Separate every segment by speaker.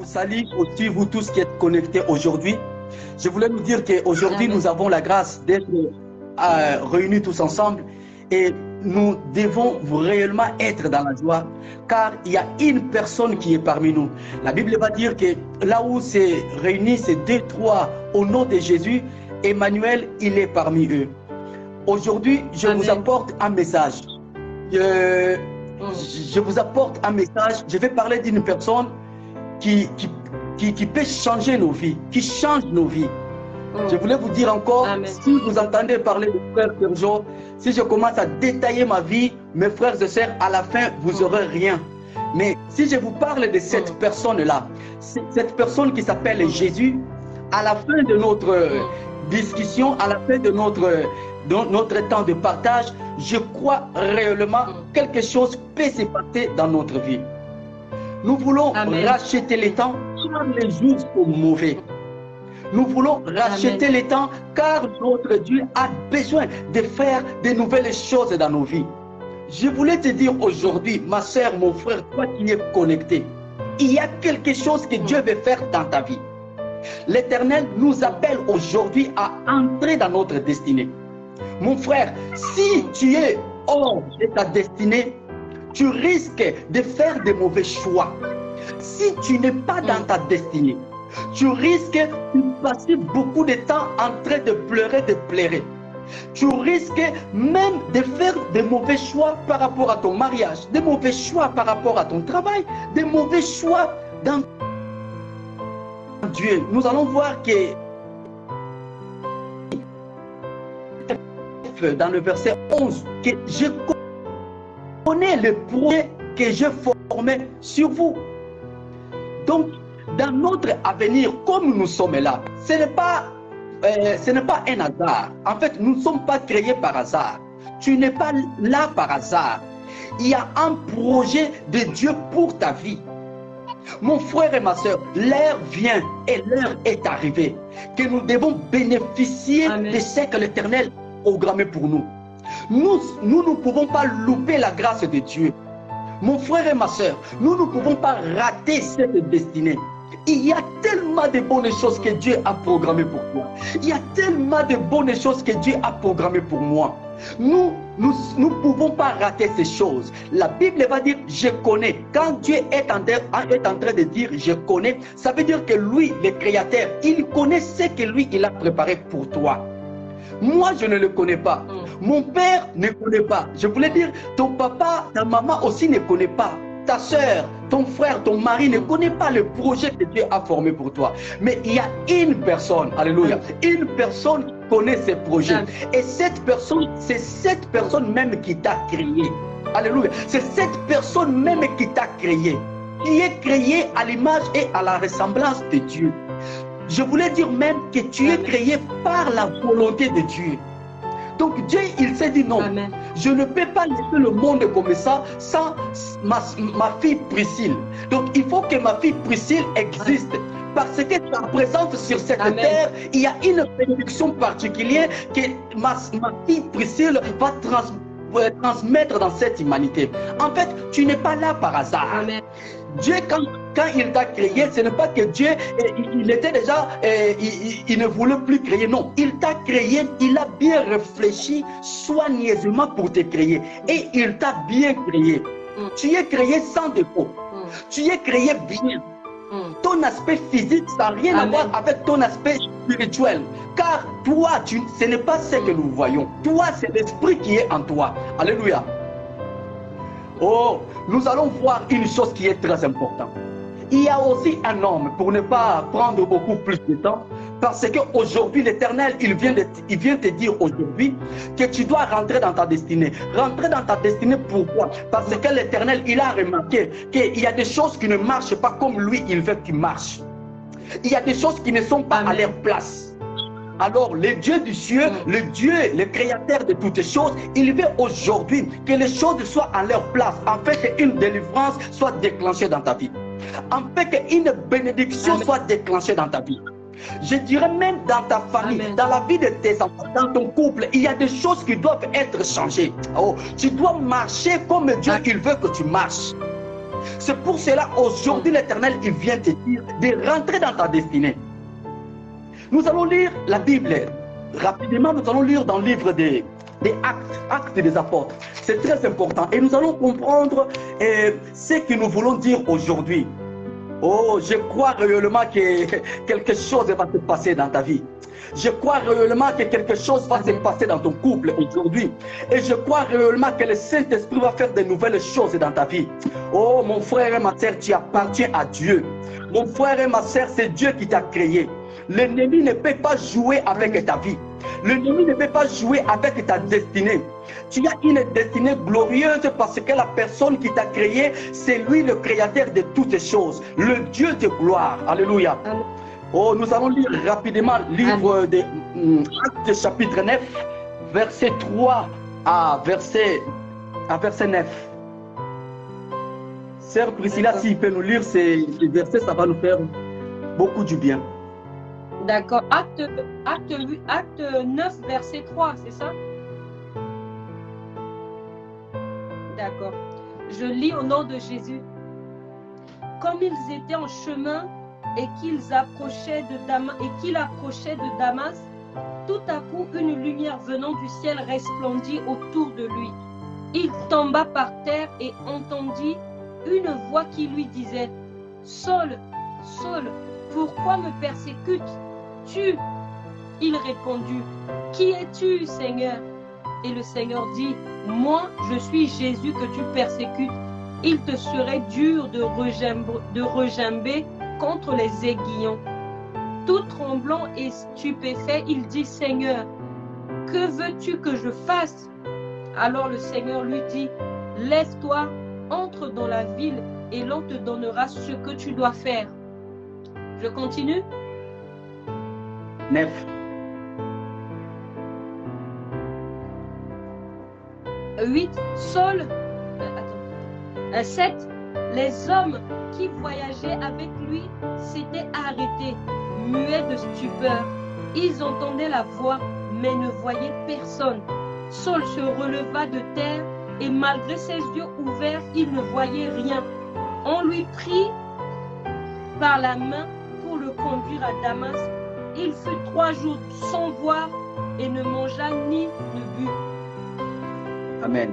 Speaker 1: salue aussi vous tous qui êtes connectés aujourd'hui. Je voulais nous dire qu'aujourd'hui, nous avons la grâce d'être réunis tous ensemble et nous devons réellement être dans la joie car il y a une personne qui est parmi nous. La Bible va dire que là où c'est réuni, c'est 2, 3 au nom de Jésus, Emmanuel, il est parmi eux. Aujourd'hui, je vous apporte un message. Je vous apporte un message. Je vais parler d'une personne qui peut changer nos vies, qui change nos vies. Je voulais vous dire encore, si vous entendez parler de frère Sergio, si je commence à détailler ma vie, mes frères et sœurs, à la fin, vous n'aurez rien. Mais si je vous parle de cette personne-là, cette personne qui s'appelle Jésus, à la fin de notre discussion, à la fin de notre temps de partage, je crois réellement quelque chose peut se passer dans notre vie. Nous voulons racheter les temps car les jours sont mauvais. Nous voulons racheter les temps car notre Dieu a besoin de faire de nouvelles choses dans nos vies. Je voulais te dire aujourd'hui, ma soeur, mon frère, toi qui es connecté, il y a quelque chose que Dieu veut faire dans ta vie. L'Éternel nous appelle aujourd'hui à entrer dans notre destinée. Mon frère, si tu es hors de ta destinée, tu risques de faire de mauvais choix. Si tu n'es pas dans ta destinée, tu risques de passer beaucoup de temps en train de pleurer. Tu risques même de faire de mauvais choix par rapport à ton mariage, de mauvais choix par rapport à ton travail, de mauvais choix dans Dieu. Nous allons voir que dans le verset 11, que je connais le projet que je formais sur vous. Donc, dans notre avenir, comme nous sommes là, ce n'est pas un hasard. En fait, nous ne sommes pas créés par hasard. Tu n'es pas là par hasard. Il y a un projet de Dieu pour ta vie. Mon frère et ma soeur, l'heure vient et l'heure est arrivée que nous devons bénéficier de ce que l'Éternel a programmé pour nous. Nous ne pouvons pas louper la grâce de Dieu. Mon frère et ma soeur, nous ne pouvons pas rater cette destinée. Il y a tellement de bonnes choses que Dieu a programmées pour toi. Il y a tellement de bonnes choses que Dieu a programmées pour moi. Nous ne pouvons pas rater ces choses. La Bible va dire je connais. Quand Dieu est en train de dire je connais, ça veut dire que lui, le Créateur, il connaît ce que lui, il a préparé pour toi. Moi, je ne le connais pas. Mon père ne connaît pas. Je voulais dire, ton papa, ta maman aussi ne connaît pas. Ta soeur, ton frère, ton mari ne connaît pas le projet que Dieu a formé pour toi. Mais il y a une personne, alléluia, une personne qui connaît ses projets. Et cette personne, c'est cette personne même qui t'a créé. Alléluia. C'est cette personne même qui t'a créé. Qui est créé à l'image et à la ressemblance de Dieu. Je voulais dire même que tu es créé par la volonté de Dieu. Donc Dieu, il s'est dit non, je ne peux pas laisser le monde comme ça sans ma fille Priscille. Donc il faut que ma fille Priscille existe. Parce que sa présence sur cette terre, il y a une bénédiction particulière que ma fille Priscille va transmettre dans cette humanité. En fait, tu n'es pas là par hasard. Dieu, quand il t'a créé, ce n'est pas que Dieu, il était déjà, il ne voulait plus créer. Non, il t'a créé, il a bien réfléchi soigneusement pour te créer. Et il t'a bien créé. Tu es créé sans défaut. Tu es créé bien. Ton aspect physique, ça n'a rien à voir avec ton aspect spirituel. Car toi, ce n'est pas ce que nous voyons. Toi, c'est l'esprit qui est en toi. Alléluia. Oh, nous allons voir une chose qui est très importante. Il y a aussi un homme, pour ne pas prendre beaucoup plus de temps, parce qu'aujourd'hui, l'Éternel, il vient te dire aujourd'hui que tu dois rentrer dans ta destinée. Rentrer dans ta destinée, pourquoi? Parce que l'Éternel, il a remarqué qu'il y a des choses qui ne marchent pas comme lui, il veut qu'ils marchent. Il y a des choses qui ne sont pas à leur place. Alors, le Dieu du ciel, le Dieu, le créateur de toutes choses, il veut aujourd'hui que les choses soient à leur place, afin qu'une délivrance soit déclenchée dans ta vie. Afin qu'une bénédiction soit déclenchée dans ta vie. Je dirais même dans ta famille, dans la vie de tes enfants, dans ton couple, il y a des choses qui doivent être changées. Oh, tu dois marcher comme Dieu il veut que tu marches. C'est pour cela, aujourd'hui, l'Éternel, il vient te dire de rentrer dans ta destinée. Nous allons lire la Bible. Rapidement, nous allons lire dans le livre des Actes des Apôtres. C'est très important. Et nous allons comprendre ce que nous voulons dire aujourd'hui. Oh, je crois réellement que quelque chose va se passer dans ta vie. Je crois réellement que quelque chose va se passer dans ton couple aujourd'hui. Et je crois réellement que le Saint-Esprit va faire de nouvelles choses dans ta vie. Oh, mon frère et ma soeur, tu appartiens à Dieu. Mon frère et ma soeur, c'est Dieu qui t'a créé. L'ennemi ne peut pas jouer avec ta vie. L'ennemi ne peut pas jouer avec ta destinée. Tu as une destinée glorieuse parce que la personne qui t'a créé, c'est lui le créateur de toutes les choses. Le Dieu de gloire. Alléluia. Amen. Oh, nous allons lire rapidement le livre de Actes chapitre 9, verset 3 à verset 9. Sœur Priscilla, s'il peut nous lire ces versets, ça va nous faire beaucoup du bien.
Speaker 2: D'accord. Acte 9, verset 3, c'est ça? D'accord. Je lis au nom de Jésus. Comme ils étaient en chemin et qu'il approchait de Damas, tout à coup une lumière venant du ciel resplendit autour de lui. Il tomba par terre et entendit une voix qui lui disait: Saul, Saul, pourquoi me persécutes-tu? Il répondit: Qui es-tu, Seigneur? Et le Seigneur dit: Moi, je suis Jésus que tu persécutes. Il te serait dur de regimber contre les aiguillons. Tout tremblant et stupéfait, il dit: Seigneur, que veux-tu que je fasse? Alors le Seigneur lui dit: Lève-toi, entre dans la ville et l'on te donnera ce que tu dois faire. Je continue.
Speaker 1: 9.
Speaker 2: 8. Saul. 7. Les hommes qui voyageaient avec lui s'étaient arrêtés, muets de stupeur. Ils entendaient la voix, mais ne voyaient personne. Saul se releva de terre et malgré ses yeux ouverts, il ne voyait rien. On lui prit par la main pour le conduire à Damas. Il fut 3 jours sans voir et ne mangea ni ne but.
Speaker 1: Amen.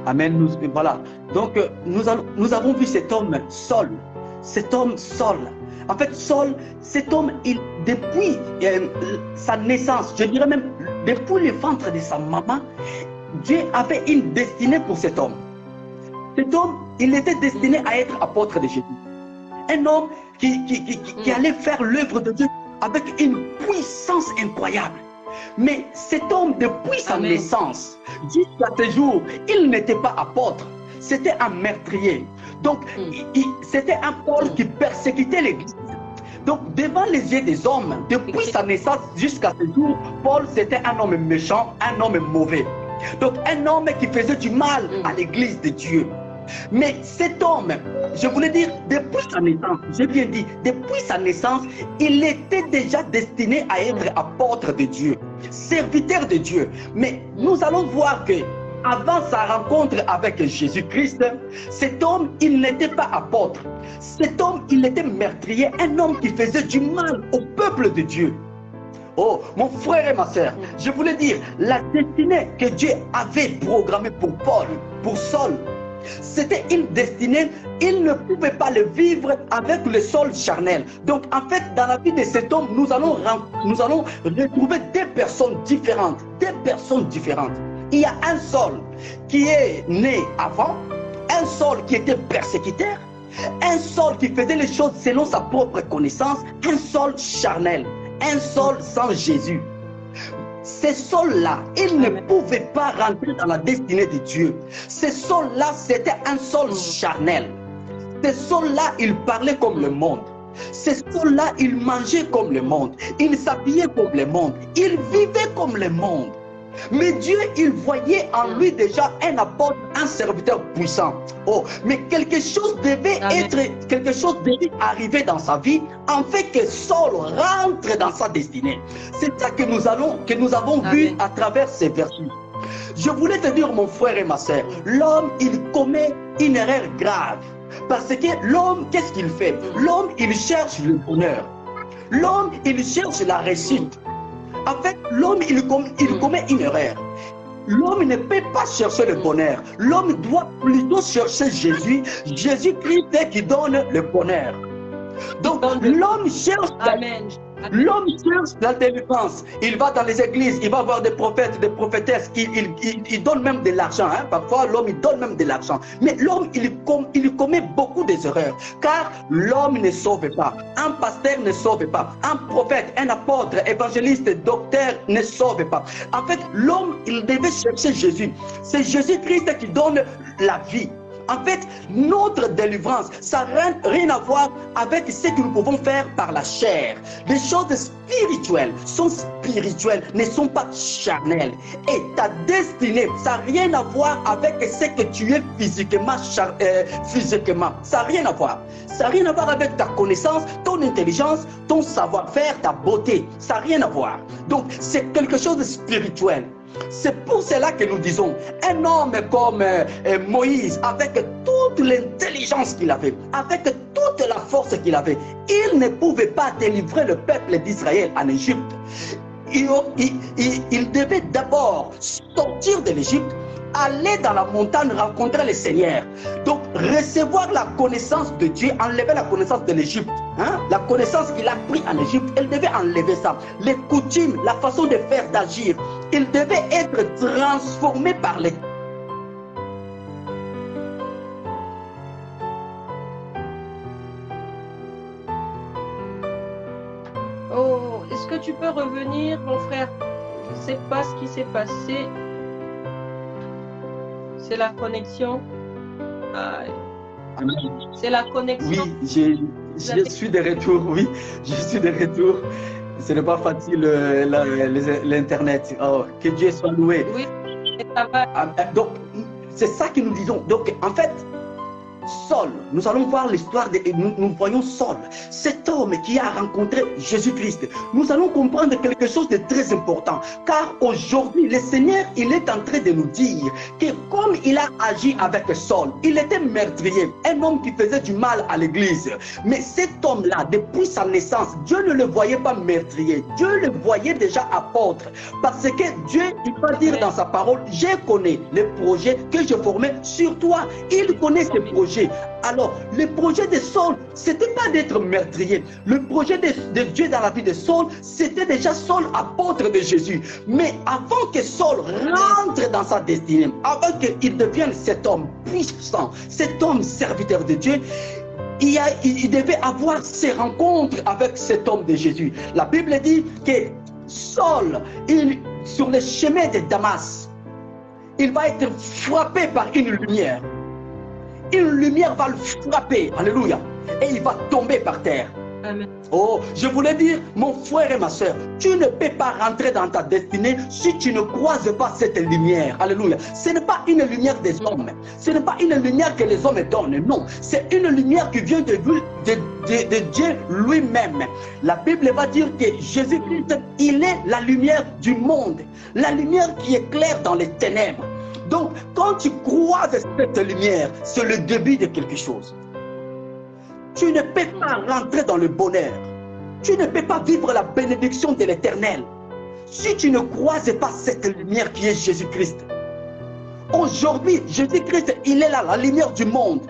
Speaker 1: Amen. Voilà. Donc, nous avons vu cet homme Saul. Cet homme Saul. En fait, Saul, cet homme, depuis sa naissance, je dirais même depuis le ventre de sa maman, Dieu avait une destinée pour cet homme. Cet homme, il était destiné à être apôtre de Jésus. Un homme qui allait faire l'œuvre de Dieu avec une puissance incroyable. Mais cet homme, depuis sa naissance, jusqu'à ce jour, il n'était pas apôtre. C'était un meurtrier. Donc, c'était un Paul qui persécutait l'Église. Donc, devant les yeux des hommes, depuis sa naissance jusqu'à ce jour, Paul, c'était un homme méchant, un homme mauvais. Donc, un homme qui faisait du mal à l'Église de Dieu. Mais cet homme, je voulais dire, depuis sa naissance, j'ai bien dit, depuis sa naissance, il était déjà destiné à être apôtre de Dieu, serviteur de Dieu. Mais nous allons voir que avant sa rencontre avec Jésus-Christ, cet homme, il n'était pas apôtre. Cet homme, il était meurtrier, un homme qui faisait du mal au peuple de Dieu. Oh, mon frère et ma soeur, je voulais dire, la destinée que Dieu avait programmée pour Paul, pour Saul, c'était une destinée, il ne pouvait pas le vivre avec le sol charnel. Donc en fait, dans la vie de cet homme, nous allons retrouver deux personnes différentes. Il y a un Saul qui est né avant, un Saul qui était persécuteur, un Saul qui faisait les choses selon sa propre connaissance, un Saul charnel, un Saul sans Jésus. Ces Saul-là, il ne pouvait pas rentrer dans la destinée de Dieu. Ces Saul-là, c'était un Saul charnel. Ces Saul-là, il parlait comme le monde. Ces Saul-là, il mangeait comme le monde. Il s'habillait comme le monde. Il vivait comme le monde. Mais Dieu, il voyait en lui déjà un apôtre, un serviteur puissant. Oh, mais quelque chose devait arriver dans sa vie en fait que Saul rentre dans sa destinée. C'est ça que nous avons vu à travers ces versets. Je voulais te dire, mon frère et ma soeur, l'homme, il commet une erreur grave. Parce que l'homme, qu'est-ce qu'il fait? L'homme, il cherche le bonheur. L'homme, il cherche la réussite. En fait, l'homme, il commet une erreur. L'homme ne peut pas chercher le bonheur. L'homme doit plutôt chercher Jésus. Jésus-Christ qui donne le bonheur. Donc, l'homme cherche...
Speaker 2: Amen.
Speaker 1: L'homme cherche la délivrance. Il va dans les églises, il va voir des prophètes, des prophétesses. Il donne même de l'argent. Hein. Parfois, l'homme, il donne même de l'argent. Mais l'homme, il commet beaucoup d'erreurs. Car l'homme ne sauve pas. Un pasteur ne sauve pas. Un prophète, un apôtre, évangéliste, docteur ne sauve pas. En fait, l'homme, il devait chercher Jésus. C'est Jésus-Christ qui donne la vie. En fait, notre délivrance, ça n'a rien à voir avec ce que nous pouvons faire par la chair. Les choses spirituelles sont spirituelles, ne sont pas charnelles. Et ta destinée, ça n'a rien à voir avec ce que tu es physiquement. Ça n'a rien à voir. Ça n'a rien à voir avec ta connaissance, ton intelligence, ton savoir-faire, ta beauté. Ça n'a rien à voir. Donc, c'est quelque chose de spirituel. C'est pour cela que nous disons, un homme comme Moïse, avec toute l'intelligence qu'il avait, avec toute la force qu'il avait, il ne pouvait pas délivrer le peuple d'Israël en Égypte. Il devait d'abord sortir de l'Égypte, aller dans la montagne rencontrer le Seigneur. Donc recevoir la connaissance de Dieu, enlever la connaissance de l'Égypte. Hein? La connaissance qu'il a pris en Égypte, elle devait enlever ça. Les coutumes, la façon de faire, d'agir, il devait être transformé par les...
Speaker 2: Oh, est-ce que tu peux revenir, mon frère? Je ne sais pas ce qui s'est passé. C'est la connexion. C'est la connexion.
Speaker 1: Oui, je suis de retour, oui. Je suis de retour. Ce n'est pas facile l'Internet. Oh, que Dieu soit loué.
Speaker 2: Oui, ça va.
Speaker 1: Donc, c'est ça que nous disons. Donc, en fait, Saul, nous allons voir l'histoire, nous voyons Saul, cet homme qui a rencontré Jésus-Christ. Nous allons comprendre quelque chose de très important, car aujourd'hui, le Seigneur, il est en train de nous dire que comme il a agi avec Saul, il était meurtrier, un homme qui faisait du mal à l'église. Mais cet homme-là, depuis sa naissance, Dieu ne le voyait pas meurtrier, Dieu le voyait déjà apôtre, parce que Dieu, il va dire dans sa parole, je connais les projets que je formais sur toi. Il connaît ces projets. Alors, le projet de Saul, ce n'était pas d'être meurtrier. Le projet de Dieu dans la vie de Saul, c'était déjà Saul, apôtre de Jésus. Mais avant que Saul rentre dans sa destinée, avant qu'il devienne cet homme puissant, cet homme serviteur de Dieu, il devait avoir ses rencontres avec cet homme de Jésus. La Bible dit que Saul, sur le chemin de Damas, il va être frappé par une lumière. Une lumière va le frapper, alléluia, et il va tomber par terre.
Speaker 2: Amen.
Speaker 1: Oh, je voulais dire, mon frère et ma soeur, tu ne peux pas rentrer dans ta destinée si tu ne croises pas cette lumière. Alléluia. Ce n'est pas une lumière des hommes. Ce n'est pas une lumière que les hommes donnent. Non, c'est une lumière qui vient de Dieu lui-même. La Bible va dire que Jésus-Christ, il est la lumière du monde. La lumière qui éclaire dans les ténèbres. Donc, quand tu croises cette lumière, c'est le début de quelque chose. Tu ne peux pas rentrer dans le bonheur. Tu ne peux pas vivre la bénédiction de l'Éternel si tu ne croises pas cette lumière qui est Jésus-Christ. Aujourd'hui, Jésus-Christ, il est là, la lumière du monde.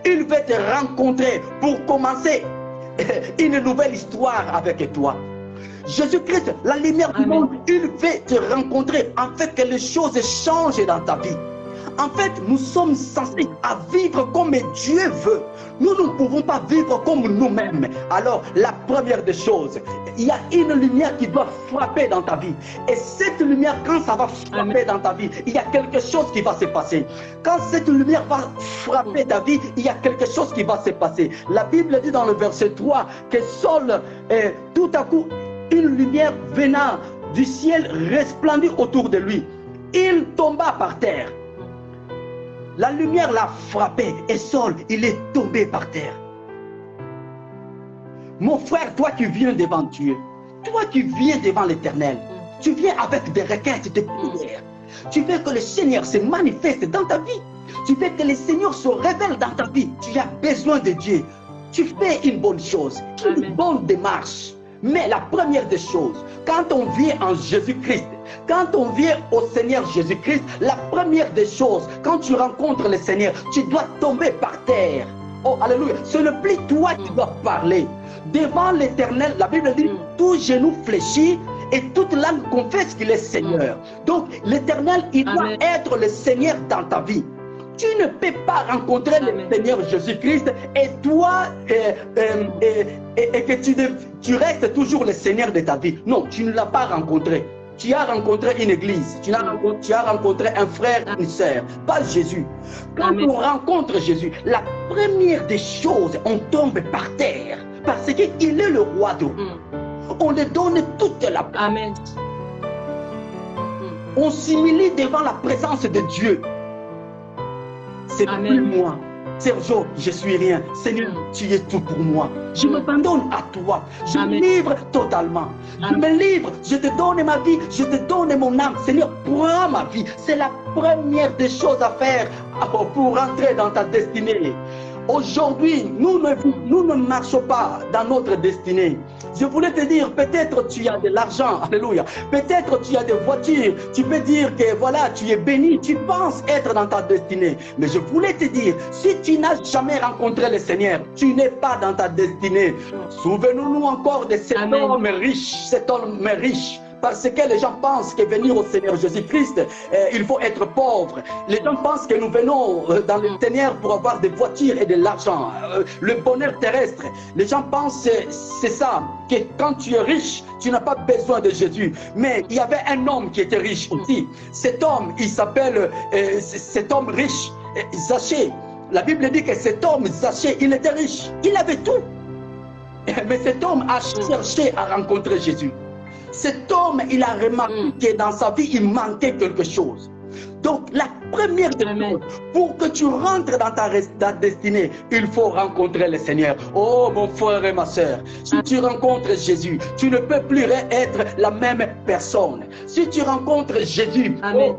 Speaker 1: Il veut te rencontrer pour commencer une nouvelle histoire avec toi. Jésus-Christ, la lumière du monde, il veut te rencontrer afin que les choses changent dans ta vie. En fait, nous sommes censés à vivre comme Dieu veut. Nous ne pouvons pas vivre comme nous-mêmes. Alors, la première des choses, il y a une lumière qui doit frapper dans ta vie. Et cette lumière, quand ça va frapper dans ta vie, il y a quelque chose qui va se passer. Quand cette lumière va frapper ta vie, il y a quelque chose qui va se passer. La Bible dit dans le verset 3 que Saul, tout à coup, une lumière venant du ciel resplendit autour de lui. Il tomba par terre. La lumière l'a frappé et Saul, il est tombé par terre. Mon frère, toi qui viens devant Dieu, toi qui viens devant l'Éternel, tu viens avec des requêtes, des prières. Tu veux que le Seigneur se manifeste dans ta vie. Tu veux que le Seigneur se révèle dans ta vie. Tu as besoin de Dieu. Tu fais une bonne chose, une bonne démarche. Mais la première des choses, quand on vient en Jésus-Christ, quand on vient au Seigneur Jésus-Christ, la première des choses, quand tu rencontres le Seigneur, tu dois tomber par terre. Oh, alléluia. Ce n'est plus toi qui dois parler. Devant l'Éternel, la Bible dit, tout genou fléchit et toute langue confesse qu'il est Seigneur. Donc, l'Éternel, il doit être le Seigneur dans ta vie. Tu ne peux pas rencontrer le Seigneur Jésus-Christ et toi, et que tu restes toujours le Seigneur de ta vie. Non, tu ne l'as pas rencontré. Tu as rencontré une église, tu as rencontré un frère, une sœur, pas Jésus. Quand on rencontre Jésus, la première des choses, on tombe par terre parce qu'il est le roi de On lui donne toute la place. On s'humilie devant la présence de Dieu. C'est plus moi. Sergio, je suis rien. Seigneur, tu es tout pour moi. Je m'abandonne à toi. Je me livre totalement. Je me livre. Je te donne ma vie. Je te donne mon âme. Seigneur, prends ma vie. C'est la première des choses à faire pour entrer dans ta destinée. Aujourd'hui, nous ne marchons pas dans notre destinée. Je voulais te dire, peut-être tu as de l'argent, alléluia. Peut-être tu as des voitures. Tu peux dire que voilà, tu es béni. Tu penses être dans ta destinée. Mais je voulais te dire, si tu n'as jamais rencontré le Seigneur, tu n'es pas dans ta destinée. Souvenons-nous encore de cet homme riche, cet homme riche. Parce que les gens pensent que venir au Seigneur Jésus-Christ, il faut être pauvre. Les gens pensent que nous venons dans le Seigneur pour avoir des voitures et de l'argent, le bonheur terrestre. Les gens pensent c'est ça, que quand tu es riche, tu n'as pas besoin de Jésus. Mais il y avait un homme qui était riche aussi. Cet homme, il s'appelle, cet homme riche, Zachée. La Bible dit que cet homme, Zachée, il était riche. Il avait tout. Mais cet homme a cherché à rencontrer Jésus. Cet homme, il a remarqué que dans sa vie, il manquait quelque chose. Donc, la première des choses, pour que tu rentres dans ta destinée, il faut rencontrer le Seigneur. Oh, mon frère et ma soeur, si tu rencontres Jésus, tu ne peux plus être la même personne. Si tu rencontres Jésus,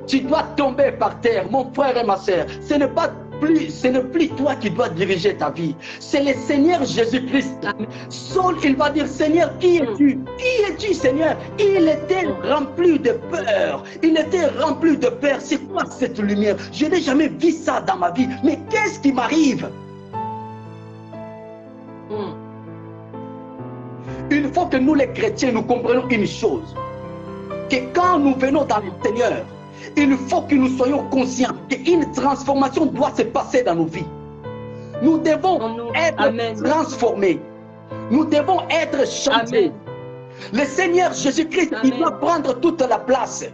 Speaker 1: tu dois tomber par terre, mon frère et ma soeur. Ce n'est plus toi qui dois diriger ta vie. C'est le Seigneur Jésus-Christ. Seul, il va dire, Seigneur, qui es-tu? Qui es-tu, Seigneur? Il était rempli de peur. Il était rempli de peur. C'est quoi cette lumière? Je n'ai jamais vu ça dans ma vie. Mais qu'est-ce qui m'arrive? Il faut que nous, les chrétiens, nous comprenions une chose. Que quand nous venons dans le Seigneur, il faut que nous soyons conscients qu'une transformation doit se passer dans nos vies. Nous devons être transformés. Nous devons être changés. Le Seigneur Jésus-Christ, il doit prendre toute la place.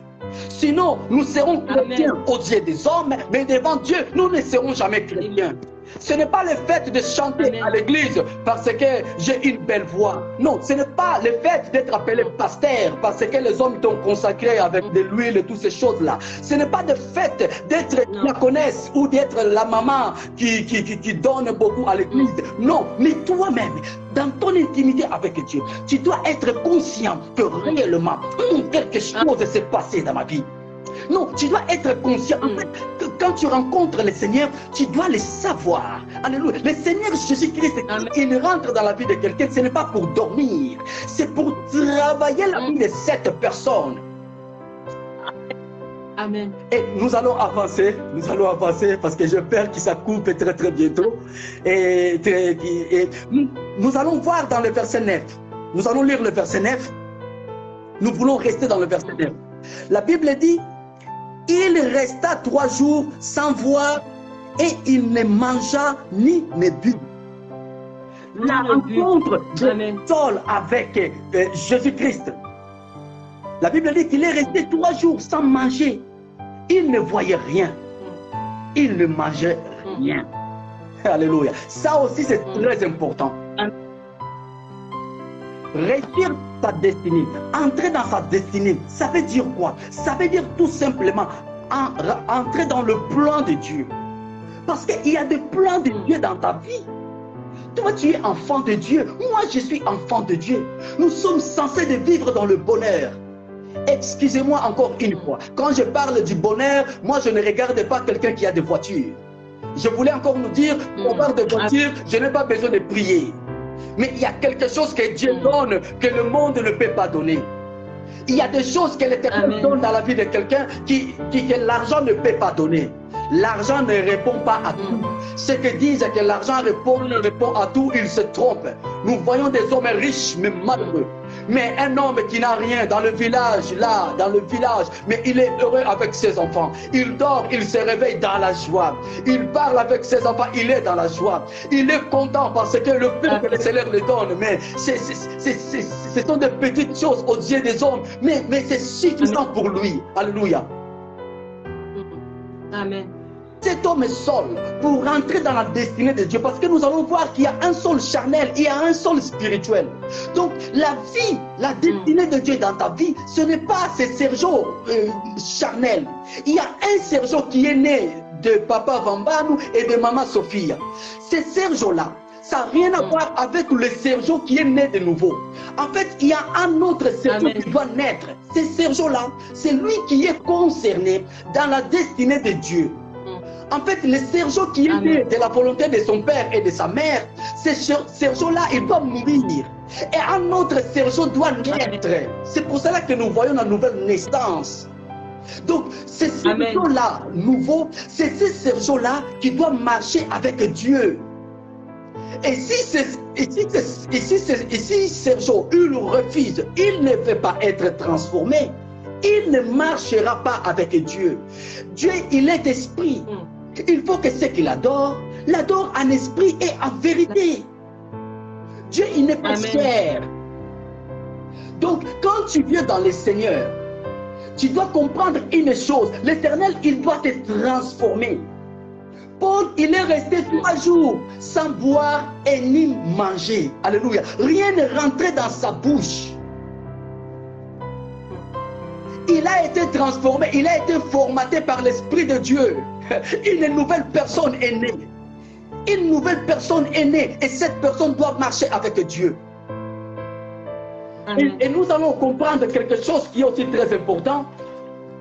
Speaker 1: Sinon, nous serons chrétiens aux yeux des hommes, mais devant Dieu, nous ne serons jamais chrétiens. Ce n'est pas le fait de chanter à l'église parce que j'ai une belle voix. Non, ce n'est pas le fait d'être appelé pasteur parce que les hommes t'ont consacré avec de l'huile et toutes ces choses-là. Ce n'est pas le fait d'être diaconesse ou d'être la maman qui donne beaucoup à l'église. Non, mais toi-même, dans ton intimité avec Dieu, tu dois être conscient que réellement, quelque chose s'est passé dans ma vie. Non, tu dois être conscient. En fait, que quand tu rencontres le Seigneur, tu dois le savoir. Alléluia. Le Seigneur Jésus-Christ, quand il rentre dans la vie de quelqu'un, ce n'est pas pour dormir. C'est pour travailler la vie de cette personne.
Speaker 2: Amen.
Speaker 1: Et nous allons avancer parce que j'ai peur que ça coupe très très bientôt. Et nous allons voir dans le verset 9. Nous allons lire le verset 9. Nous voulons rester dans le verset 9. La Bible dit, il resta 3 jours sans voir et il ne mangea ni ne but. La rencontre de Saul avec Jésus-Christ. La Bible dit qu'il est resté 3 jours sans manger. Il ne voyait rien. Il ne mangeait rien. Alléluia. Ça aussi c'est très important. Réussir ta destinée, entrer dans sa destinée, ça veut dire quoi? Ça veut dire tout simplement entrer dans le plan de Dieu. Parce qu'il y a des plans de Dieu dans ta vie. Toi, tu es enfant de Dieu. Moi, je suis enfant de Dieu. Nous sommes censés de vivre dans le bonheur. Excusez-moi encore une fois. Quand je parle du bonheur, moi je ne regarde pas quelqu'un qui a des voitures. Je voulais encore nous dire, pour avoir des voitures, je n'ai pas besoin de prier. Mais il y a quelque chose que Dieu donne que le monde ne peut pas donner. Il y a des choses que l'Éternel donne dans la vie de quelqu'un que l'argent ne peut pas donner. L'argent ne répond pas à tout. Ceux qui disent que l'argent répond à tout, ils se trompent. Nous voyons des hommes riches mais malheureux. Mais un homme qui n'a rien dans le village, là, dans le village, mais il est heureux avec ses enfants. Il dort, il se réveille dans la joie. Il parle avec ses enfants, il est dans la joie. Il est content parce que le peu que le Seigneur lui donne, mais ce sont des petites choses aux yeux des hommes, mais c'est suffisant pour lui. Alléluia.
Speaker 2: Amen.
Speaker 1: Cet homme est seul pour rentrer dans la destinée de Dieu, parce que nous allons voir qu'il y a un seul charnel, il y a un seul spirituel. Donc la vie, la destinée de Dieu dans ta vie, ce n'est pas ce Sergio charnel. Il y a un Sergio qui est né de Papa Vambanu et de Maman Sophia. Ce Sergio-là, ça n'a rien à voir avec le Sergio qui est né de nouveau. En fait, il y a un autre Sergio qui doit naître. Ce Sergio-là, c'est lui qui est concerné dans la destinée de Dieu. En fait, le Sergio qui est né de la volonté de son père et de sa mère, ce Sergio-là, il doit mourir. Et un autre Sergio doit naître. C'est pour cela que nous voyons la nouvelle naissance. Donc, ce Sergio-là, nouveau, c'est ce Sergio-là qui doit marcher avec Dieu. Et si Sergio, il refuse, il ne veut pas être transformé, il ne marchera pas avec Dieu. Dieu, il est esprit. Il faut que ceux qui l'adorent en esprit et en vérité. Dieu, il n'est pas chair. Donc, quand tu viens dans le Seigneur, tu dois comprendre une chose. L'Éternel, il doit te transformer. Paul, il est resté 3 jours sans boire et ni manger. Alléluia. Rien n'est rentré dans sa bouche. Il a été transformé, il a été formaté par l'Esprit de Dieu. Une nouvelle personne est née. Une nouvelle personne est née et cette personne doit marcher avec Dieu. Et nous allons comprendre quelque chose qui est aussi très important.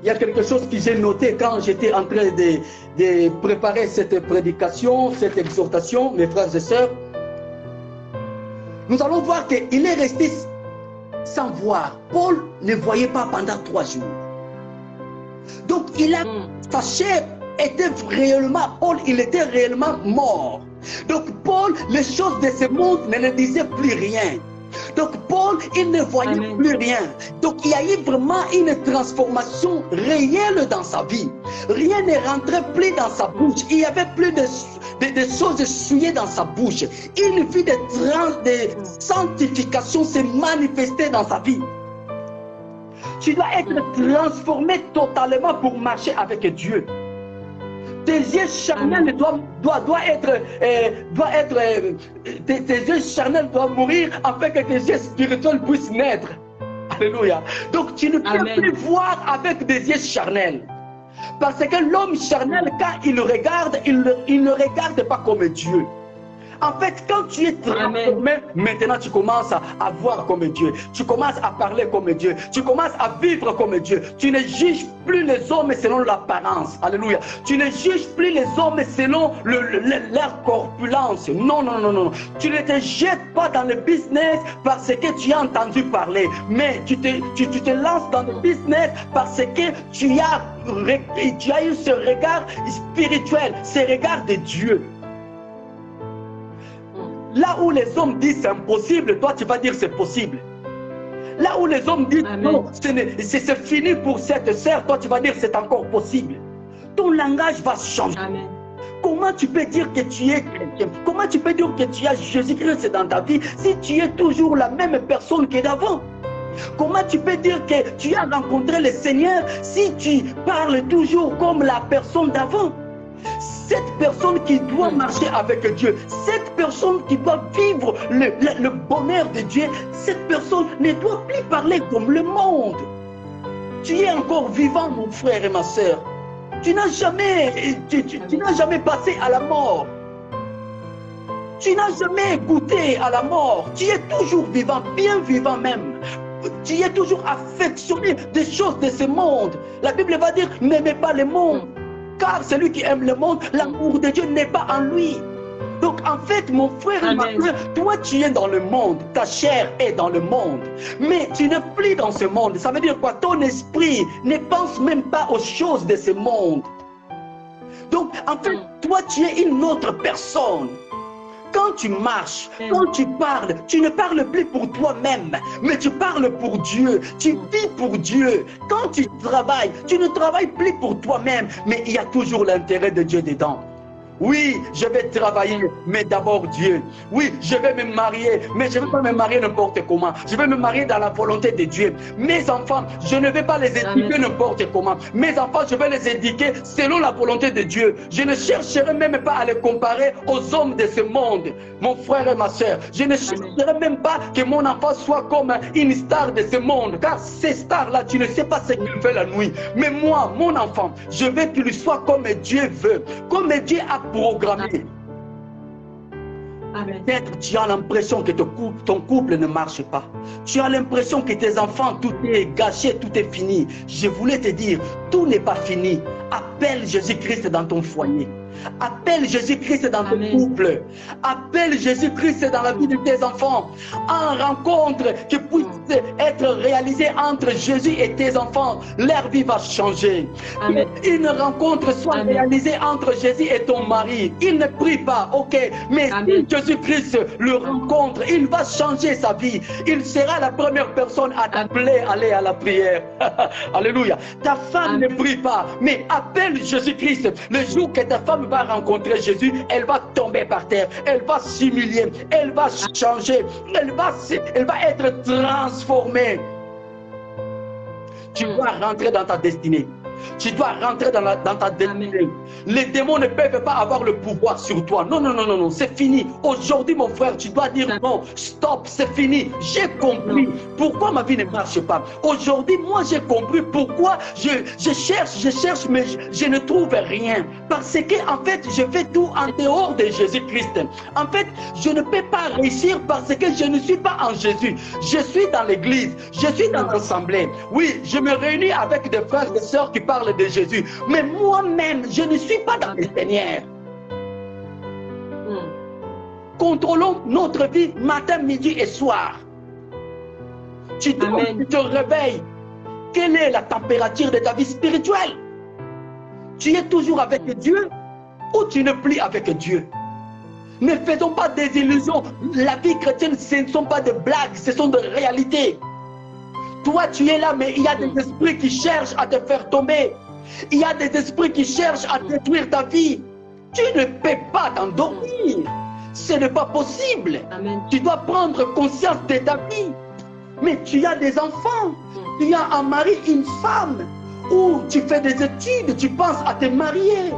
Speaker 1: Il y a quelque chose que j'ai noté quand j'étais en train de préparer cette prédication, cette exhortation, mes frères et sœurs. Nous allons voir qu'il est resté sans voir. Paul ne voyait pas pendant 3 jours. Donc sa chair était réellement, Paul, il était réellement mort. Donc Paul, les choses de ce monde ne le disaient plus rien. Donc Paul, il ne voyait plus rien. Donc il y a eu vraiment une transformation réelle dans sa vie. Rien ne rentrait plus dans sa bouche. Il n'y avait plus de choses souillées dans sa bouche. Une vie de sanctification s'est manifestée dans sa vie. Tu dois être transformé totalement pour marcher avec Dieu. Tes yeux charnels tes yeux charnels doivent mourir afin que tes yeux spirituels puissent naître. Alléluia. Donc tu ne peux plus voir avec des yeux charnels. Parce que l'homme charnel, quand il regarde, il ne regarde pas comme Dieu. En fait, quand tu es transformé, maintenant tu commences à voir comme Dieu. Tu commences à parler comme Dieu. Tu commences à vivre comme Dieu. Tu ne juges plus les hommes selon l'apparence. Alléluia. Tu ne juges plus les hommes selon leur corpulence. Non, non, non, non. Tu ne te jettes pas dans le business parce que tu as entendu parler. Mais tu te lances dans le business parce que tu as eu ce regard spirituel, ce regard de Dieu. Là où les hommes disent c'est impossible, toi tu vas dire c'est possible. Là où les hommes disent non, c'est fini pour cette sœur, toi tu vas dire c'est encore possible. Ton langage va changer. Amen. Comment tu peux dire que tu es chrétien? Comment tu peux dire que tu as Jésus-Christ dans ta vie si tu es toujours la même personne que d'avant? Comment tu peux dire que tu as rencontré le Seigneur si tu parles toujours comme la personne d'avant? Cette personne qui doit marcher avec Dieu, cette personne qui doit vivre le bonheur de Dieu, cette personne ne doit plus parler comme le monde. Tu es encore vivant, mon frère et ma soeur. Tu n'as jamais passé à la mort. Tu n'as jamais goûté à la mort. Tu es toujours vivant, bien vivant même. Tu es toujours affectionné des choses de ce monde. La Bible va dire, n'aimez pas le monde. Car celui qui aime le monde, l'amour de Dieu n'est pas en lui. Donc en fait, mon frère et ma soeur, toi tu es dans le monde, ta chair est dans le monde, mais tu n'es plus dans ce monde. Ça veut dire quoi? Ton esprit ne pense même pas aux choses de ce monde. Donc en fait, toi tu es une autre personne. Quand tu marches, quand tu parles, tu ne parles plus pour toi-même, mais tu parles pour Dieu, tu vis pour Dieu. Quand tu travailles, tu ne travailles plus pour toi-même, mais il y a toujours l'intérêt de Dieu dedans. Oui, je vais travailler, mais d'abord Dieu. Oui, je vais me marier, mais je ne vais pas me marier n'importe comment. Je vais me marier dans la volonté de Dieu. Mes enfants, je ne vais pas les éduquer n'importe comment. Mes enfants, je vais les éduquer selon la volonté de Dieu. Je ne chercherai même pas à les comparer aux hommes de ce monde. Mon frère et ma soeur, je ne chercherai même pas que mon enfant soit comme une star de ce monde. Car ces stars-là, tu ne sais pas ce qu'il fait la nuit. Mais moi, mon enfant, je veux qu'il soit comme Dieu veut. Comme Dieu a programmé. Peut-être tu as l'impression que ton couple ne marche pas. Tu as l'impression que tes enfants, tout est gâché, tout est fini. Je voulais te dire, tout n'est pas fini. Appelle Jésus-Christ dans ton foyer. Appelle Jésus-Christ dans ton couple. Appelle Jésus-Christ dans la vie de tes enfants. En rencontre qui puisse être réalisée entre Jésus et tes enfants, leur vie va changer. Amen. Une rencontre soit réalisée entre Jésus et ton mari. Il ne prie pas, ok, mais si Jésus-Christ le rencontre, il va changer sa vie. Il sera la première personne à t'appeler à aller à la prière. Alléluia. Ta femme ne prie pas, mais appelle Jésus-Christ. Le jour que ta femme va rencontrer Jésus, elle va tomber par terre, elle va s'humilier, elle va changer, elle va être transformée. Tu dois rentrer dans ta destinée. Tu dois rentrer dans ta destinée. Les démons ne peuvent pas avoir le pouvoir sur toi. Non, non, non, non, non, c'est fini. Aujourd'hui, mon frère, tu dois dire non, stop, c'est fini. J'ai compris pourquoi ma vie ne marche pas. Aujourd'hui, moi, j'ai compris pourquoi je cherche, mais je ne trouve rien. Parce que, en fait, je fais tout en dehors de Jésus-Christ. En fait, je ne peux pas réussir parce que je ne suis pas en Jésus. Je suis dans l'église, je suis dans l'assemblée. Oui, je me réunis avec des frères et des sœurs qui parle de Jésus, mais moi-même, je ne suis pas dans le Seigneur. Contrôlons notre vie matin, midi et soir. Tu te réveilles. Quelle est la température de ta vie spirituelle? Tu es toujours avec Dieu ou tu n'es plus avec Dieu? Ne faisons pas des illusions. La vie chrétienne, ce ne sont pas des blagues, ce sont des réalités. Toi, tu es là, mais il y a des esprits qui cherchent à te faire tomber. Il y a des esprits qui cherchent à détruire ta vie. Tu ne peux pas t'endormir. Ce n'est pas possible. Amen. Tu dois prendre conscience de ta vie. Mais tu as des enfants. Tu as un mari, une femme. Ou tu fais des études, tu penses à te marier.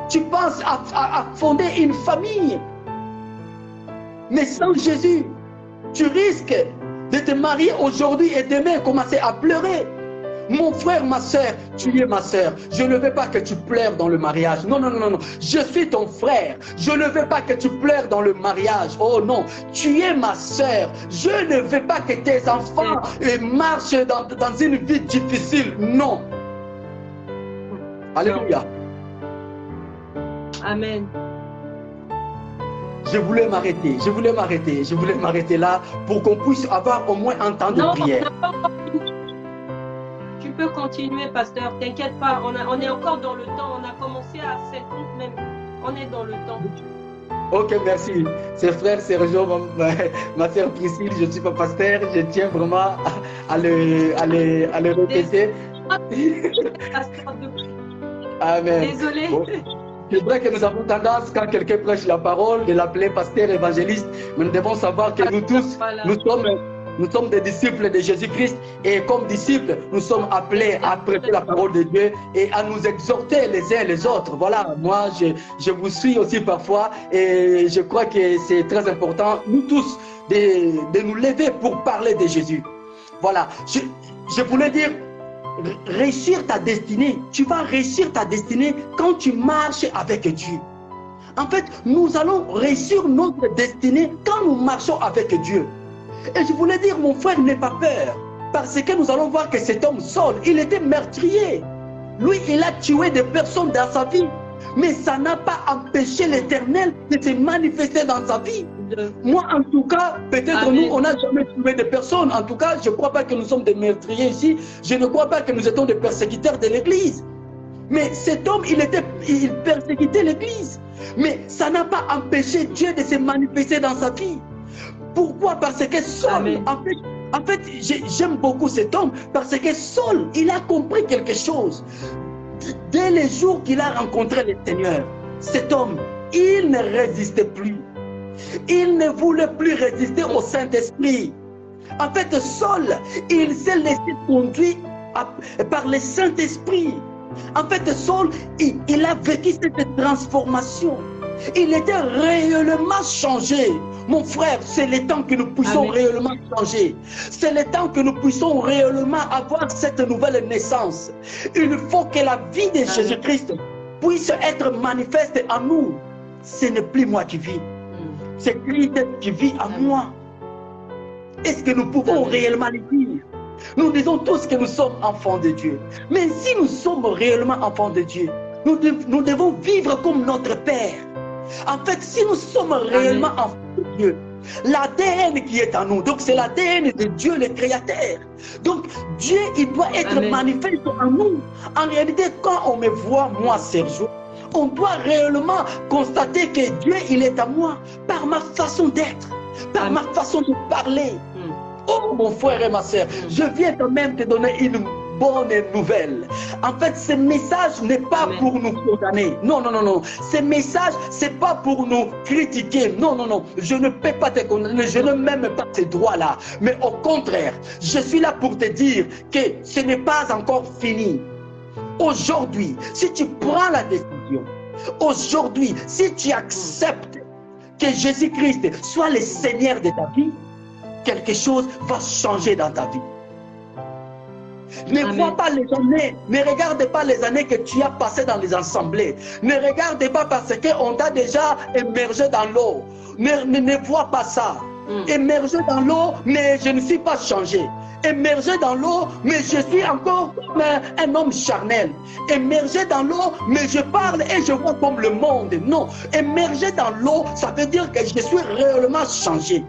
Speaker 1: Tu penses à fonder une famille. Mais sans Jésus, tu risques de te marier aujourd'hui et demain commencer à pleurer. Mon frère, ma soeur, tu es ma soeur. Je ne veux pas que tu pleures dans le mariage. Non, non, non, non. Je suis ton frère. Je ne veux pas que tu pleures dans le mariage. Oh non, tu es ma soeur. Je ne veux pas que tes enfants marchent dans une vie difficile. Non. Alléluia.
Speaker 2: Amen.
Speaker 1: Je voulais m'arrêter là pour qu'on puisse avoir au moins un temps de prière.
Speaker 2: Tu peux continuer, pasteur, t'inquiète pas, on est encore dans le temps, on a commencé à 50 même, on est dans le temps.
Speaker 1: Ok, merci. Ses frères, Sergio, ma sœur Priscille, je ne suis pas pasteur, je tiens vraiment à le répéter. Amen.
Speaker 2: Désolé.
Speaker 1: Bon. C'est vrai que nous avons tendance, quand quelqu'un prêche la parole, de l'appeler pasteur évangéliste, mais nous devons savoir que nous tous, nous sommes des disciples de Jésus-Christ, et comme disciples, nous sommes appelés à prêcher la parole de Dieu et à nous exhorter les uns les autres. Voilà, moi je vous suis aussi parfois, et je crois que c'est très important, nous tous, de nous lever pour parler de Jésus. Voilà, je voulais dire, réussir ta destinée, tu vas réussir ta destinée quand tu marches avec Dieu. En fait, nous allons réussir notre destinée quand nous marchons avec Dieu. Et je voulais dire, mon frère, n'aie pas peur. Parce que nous allons voir que cet homme Saul, il était meurtrier. Lui, il a tué des personnes dans sa vie. Mais ça n'a pas empêché l'Éternel de se manifester dans sa vie. Moi, en tout cas, peut-être nous, on n'a jamais tué des personnes. En tout cas, je ne crois pas que nous sommes des meurtriers ici. Je ne crois pas que nous étions des persécuteurs de l'Église. Mais cet homme, il persécutait l'Église. Mais ça n'a pas empêché Dieu de se manifester dans sa vie. Pourquoi? Parce que Saul, en fait, j'aime beaucoup cet homme, parce que Saul, il a compris quelque chose. Dès les jours qu'il a rencontré le Seigneur, cet homme, il ne résistait plus. Il ne voulait plus résister au Saint-Esprit. En fait, Saul, il s'est laissé conduire par le Saint-Esprit. En fait, Saul, il a vécu cette transformation. Il était réellement changé. Mon frère, c'est le temps que nous puissions réellement changer. C'est le temps que nous puissions réellement avoir cette nouvelle naissance. Il faut que la vie de Jésus-Christ puisse être manifeste en nous. Ce n'est plus moi qui vis. C'est Christ qui vit en moi. Est-ce que nous pouvons réellement le dire? Nous disons tous que nous sommes enfants de Dieu. Mais si nous sommes réellement enfants de Dieu, nous devons vivre comme notre Père. En fait, si nous sommes réellement enfants de Dieu, l'ADN qui est en nous, donc c'est l'ADN de Dieu le Créateur. Donc Dieu, il doit être manifeste en nous. En réalité, quand on me voit, moi Sergio, on doit réellement constater que Dieu, il est à moi par ma façon d'être, par ma façon de parler. Oh mon frère et ma soeur, je viens quand même te donner une bonne nouvelle. En fait, ce message n'est pas pour nous condamner. Non, non, non, non. Ce message, ce n'est pas pour nous critiquer. Non, non, non. Je ne peux pas te condamner. Je ne m'aime pas ces droits-là. Mais au contraire, je suis là pour te dire que ce n'est pas encore fini. Aujourd'hui, si tu prends la décision, aujourd'hui, si tu acceptes que Jésus-Christ soit le Seigneur de ta vie, quelque chose va changer dans ta vie. Ne vois pas les années, ne regarde pas les années que tu as passées dans les assemblées. Ne regarde pas parce qu'on t'a déjà émergé dans l'eau. Ne vois pas ça. Émergé dans l'eau, mais je ne suis pas changé. Émergé dans l'eau, mais je suis encore comme un homme charnel. Émergé dans l'eau, mais je parle et je vois comme le monde. Non, émergé dans l'eau, ça veut dire que je suis réellement changé.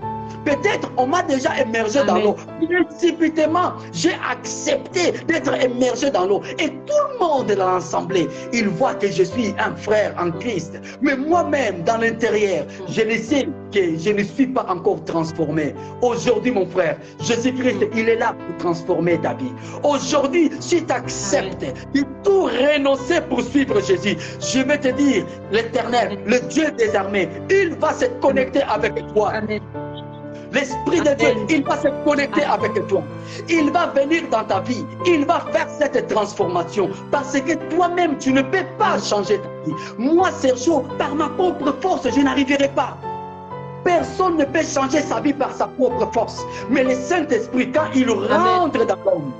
Speaker 1: Peut-être on m'a déjà émergé dans l'eau. Précipitamment, j'ai accepté d'être émergé dans l'eau. Et tout le monde dans l'assemblée, il voit que je suis un frère en Christ. Mais moi-même, dans l'intérieur, je le sais que je ne suis pas encore transformé. Aujourd'hui, mon frère, Jésus-Christ, il est là pour transformer ta vie. Aujourd'hui, si tu acceptes de tout renoncer pour suivre Jésus, je vais te dire, l'Éternel, le Dieu des armées, il va se connecter avec toi.
Speaker 2: Amen.
Speaker 1: L'Esprit de Dieu, il va se connecter avec toi. Il va venir dans ta vie. Il va faire cette transformation. Parce que toi-même, tu ne peux pas changer ta vie. Moi, Sergio, par ma propre force, je n'arriverai pas. Personne ne peut changer sa vie par sa propre force. Mais le Saint-Esprit, quand il rentre dans l'homme,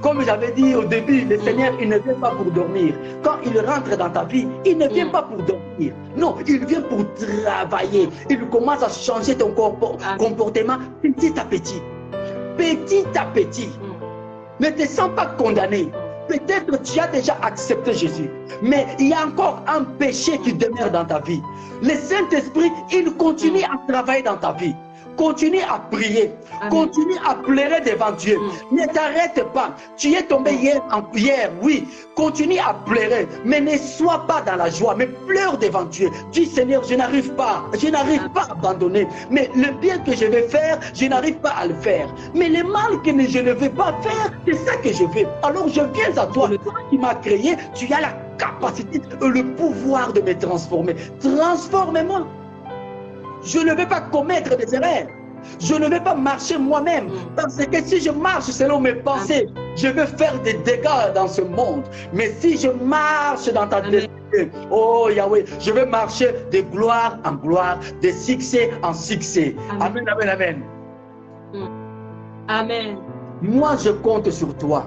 Speaker 1: comme j'avais dit au début, le Seigneur, il ne vient pas pour dormir. Quand il rentre dans ta vie, il ne vient pas pour dormir. Non, il vient pour travailler. Il commence à changer ton comportement petit à petit. Petit à petit. Ne te sens pas condamné. Peut-être tu as déjà accepté Jésus, mais il y a encore un péché qui demeure dans ta vie. Le Saint-Esprit, il continue à travailler dans ta vie. Continue à prier. Continue à pleurer devant Dieu. Ne t'arrête pas. Tu es tombé hier, oui. Continue à pleurer. Mais ne sois pas dans la joie. Mais pleure devant Dieu. Dis Seigneur, je n'arrive pas. Je n'arrive pas à abandonner. Mais le bien que je vais faire, je n'arrive pas à le faire. Mais le mal que je ne vais pas faire, c'est ça que je veux. Alors je viens à toi. Toi qui m'as créé, tu as la capacité, le pouvoir de me transformer. Transforme-moi. Je ne vais pas commettre des erreurs. Je ne vais pas marcher moi-même. Parce que si je marche selon mes pensées, je vais faire des dégâts dans ce monde. Mais si je marche dans ta destinée, oh Yahweh, je vais marcher de gloire en gloire, de succès en succès. Amen, amen, amen.
Speaker 2: Amen.
Speaker 1: Moi, je compte sur toi.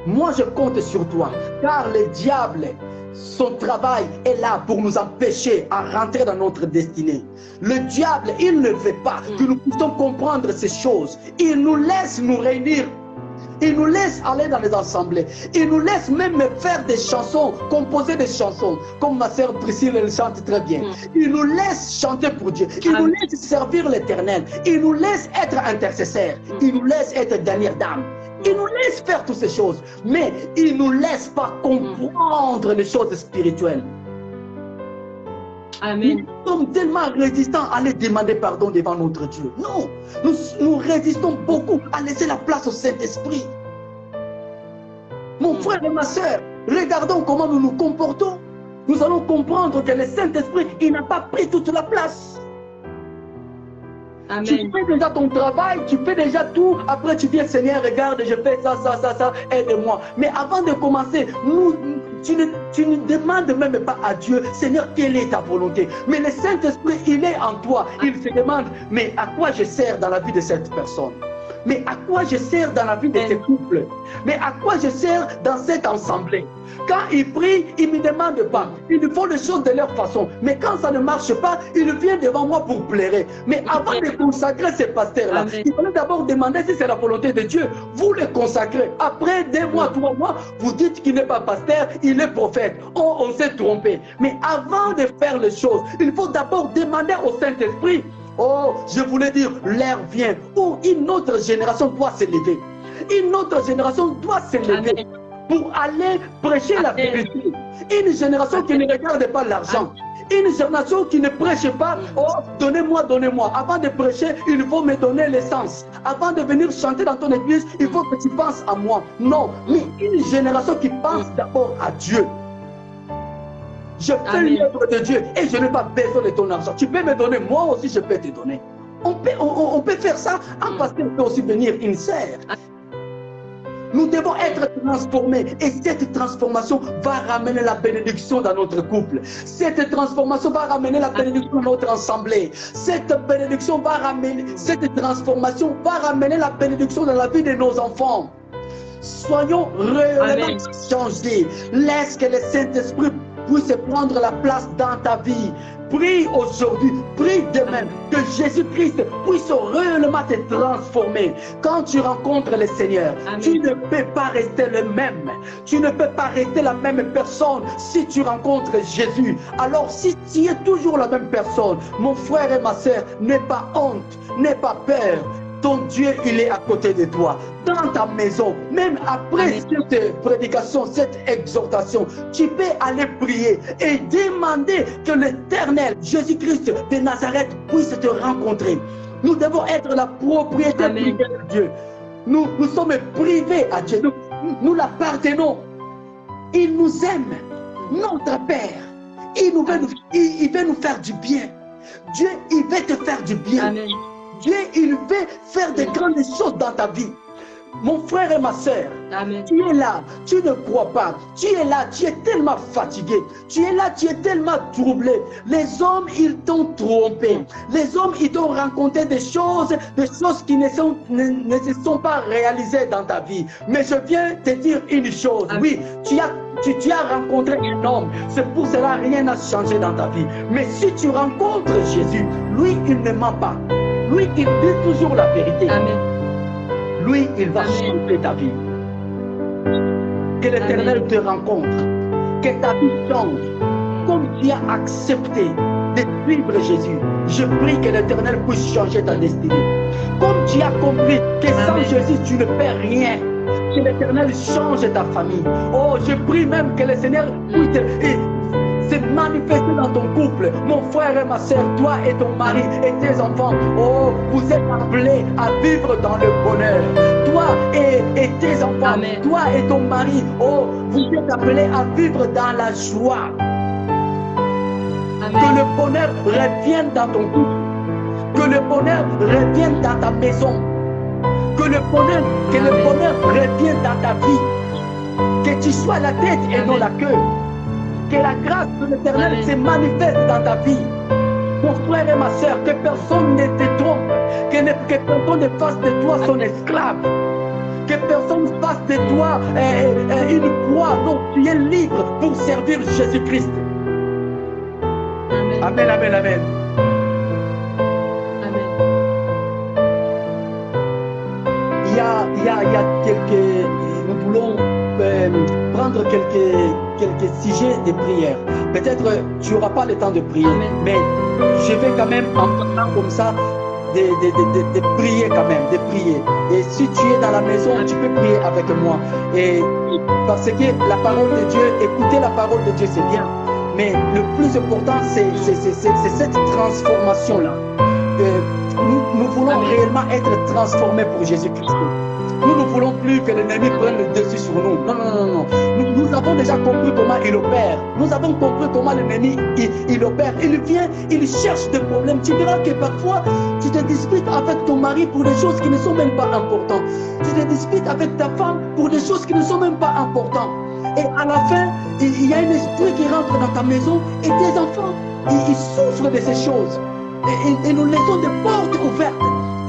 Speaker 1: Moi, je compte sur toi. Car le diable, son travail est là pour nous empêcher à rentrer dans notre destinée. Le diable, il ne veut pas que nous puissions comprendre ces choses. Il nous laisse nous réunir. Il nous laisse aller dans les assemblées. Il nous laisse même faire des chansons, composer des chansons. Comme ma sœur Priscille, elle chante très bien. Il nous laisse chanter pour Dieu. Il nous laisse servir l'Éternel. Il nous laisse être intercesseurs. Il nous laisse être dernière dame. Il nous laisse faire toutes ces choses. Mais il ne nous laisse pas comprendre les choses spirituelles.
Speaker 2: Amen.
Speaker 1: Nous sommes tellement résistants à aller demander pardon devant notre Dieu. Non, nous résistons beaucoup à laisser la place au Saint-Esprit. Mon frère et ma soeur, regardons comment nous nous comportons. Nous allons comprendre que le Saint-Esprit, il n'a pas pris toute la place.
Speaker 2: Amen.
Speaker 1: Tu fais déjà ton travail, tu fais déjà tout. Après, tu dis, Seigneur, regarde, je fais ça, aide-moi. Mais avant de commencer, tu ne demandes même pas à Dieu, Seigneur, quelle est ta volonté? Mais le Saint-Esprit, il est en toi. Il se demande, mais à quoi je sers dans la vie de cette personne? Mais à quoi je sers dans la vie de ces couples? Mais à quoi je sers dans cette assemblée? Quand ils prient, ils ne me demandent pas. Ils font les choses de leur façon. Mais quand ça ne marche pas, ils viennent devant moi pour pleurer. Mais avant de consacrer ces pasteurs-là, il fallait d'abord demander si c'est la volonté de Dieu. Vous les consacrez. Après 2 mois, 3 mois, vous dites qu'il n'est pas pasteur, il est prophète. Oh, on s'est trompé. Mais avant de faire les choses, il faut d'abord demander au Saint-Esprit. Oh, je voulais dire, l'heure vient où une autre génération doit s'élever. Une autre génération doit s'élever pour aller prêcher la vérité. Une génération qui ne regarde pas l'argent. Une génération qui ne prêche pas, oh, donnez-moi, donnez-moi. Avant de prêcher, il faut me donner l'essence. Avant de venir chanter dans ton église, il faut que tu penses à moi. Non, mais une génération qui pense d'abord à Dieu. Je fais l'œuvre de Dieu et je n'ai pas besoin de ton argent. Tu peux me donner, moi aussi je peux te donner. On peut faire ça. Un pasteur peut aussi venir, une sœur. Nous devons être transformés et cette transformation va ramener la bénédiction dans notre couple. Cette transformation va ramener la bénédiction dans notre assemblée. Cette transformation va ramener la bénédiction dans la vie de nos enfants. Soyons réellement changés. Laisse que le Saint-Esprit puisse prendre la place dans ta vie. Prie aujourd'hui, prie demain que Jésus-Christ puisse réellement te transformer. Quand tu rencontres le Seigneur, tu ne peux pas rester le même. Tu ne peux pas rester la même personne si tu rencontres Jésus. Alors si tu es toujours la même personne, mon frère et ma soeur, n'aie pas honte, n'aie pas peur. Ton Dieu, il est à côté de toi, dans ta maison. Même après cette prédication, cette exhortation, tu peux aller prier et demander que l'Éternel, Jésus-Christ de Nazareth, puisse te rencontrer. Nous devons être la propriété privée de Dieu. Nous sommes privés à Dieu. Nous l'appartenons. Il nous aime, notre Père. Il veut nous faire du bien. Dieu, il veut te faire du bien.
Speaker 2: Amen.
Speaker 1: Dieu, il veut faire de grandes choses dans ta vie. Mon frère et ma soeur, tu es là, tu ne crois pas. Tu es là, tu es tellement fatigué. Tu es là, tu es tellement troublé. Les hommes, ils t'ont trompé. Les hommes, ils t'ont rencontré des choses qui ne se sont pas réalisées dans ta vie. Mais je viens te dire une chose. Oui, tu as rencontré un homme. C'est pour cela rien n'a changé dans ta vie. Mais si tu rencontres Jésus, lui, il ne ment pas. Lui, il dit toujours la vérité.
Speaker 2: Amen.
Speaker 1: Lui, il va changer ta vie. Que l'Éternel te rencontre. Que ta vie change. Comme tu as accepté de suivre Jésus, je prie que l'Éternel puisse changer ta destinée. Comme tu as compris que sans Jésus, tu ne fais rien. Que l'Éternel change ta famille. Oh, je prie même que le Seigneur puisse se manifester dans ton couple. Mon frère et ma soeur, toi et ton mari et tes enfants, oh, vous êtes appelés à vivre dans le bonheur. Toi et tes enfants, toi et ton mari, oh, vous êtes appelés à vivre dans la joie. Que le bonheur revienne dans ton couple. Que le bonheur revienne dans ta maison. Que le bonheur revienne dans ta vie. Que tu sois la tête et non la queue. Que la grâce de l'Éternel se manifeste dans ta vie. Mon frère et ma soeur, que personne ne te trompe, que personne ne fasse de toi son esclave. Que personne ne fasse de toi une proie. Non, tu es libre pour servir Jésus-Christ. Amen, amen, amen. Il y a quelques... Nous voulons prendre quelques sujets de prière. Peut-être tu n'auras pas le temps de prier, mais je vais quand même, en parlant comme ça, de prier quand même, de prier. Et si tu es dans la maison, tu peux prier avec moi. Et parce que la parole de Dieu, écouter la parole de Dieu, c'est bien. Mais le plus important, c'est cette transformation-là. Nous voulons réellement être transformés pour Jésus-Christ. Nous ne voulons plus que l'ennemi prenne le dessus sur nous. Non, non, non, non. Nous avons déjà compris comment il opère. Nous avons compris comment l'ennemi il opère. Il vient, il cherche des problèmes. Tu verras que parfois, tu te disputes avec ton mari pour des choses qui ne sont même pas importantes. Tu te disputes avec ta femme pour des choses qui ne sont même pas importantes. Et à la fin, il y a un esprit qui rentre dans ta maison et tes enfants, ils souffrent de ces choses. Et nous laissons des portes ouvertes.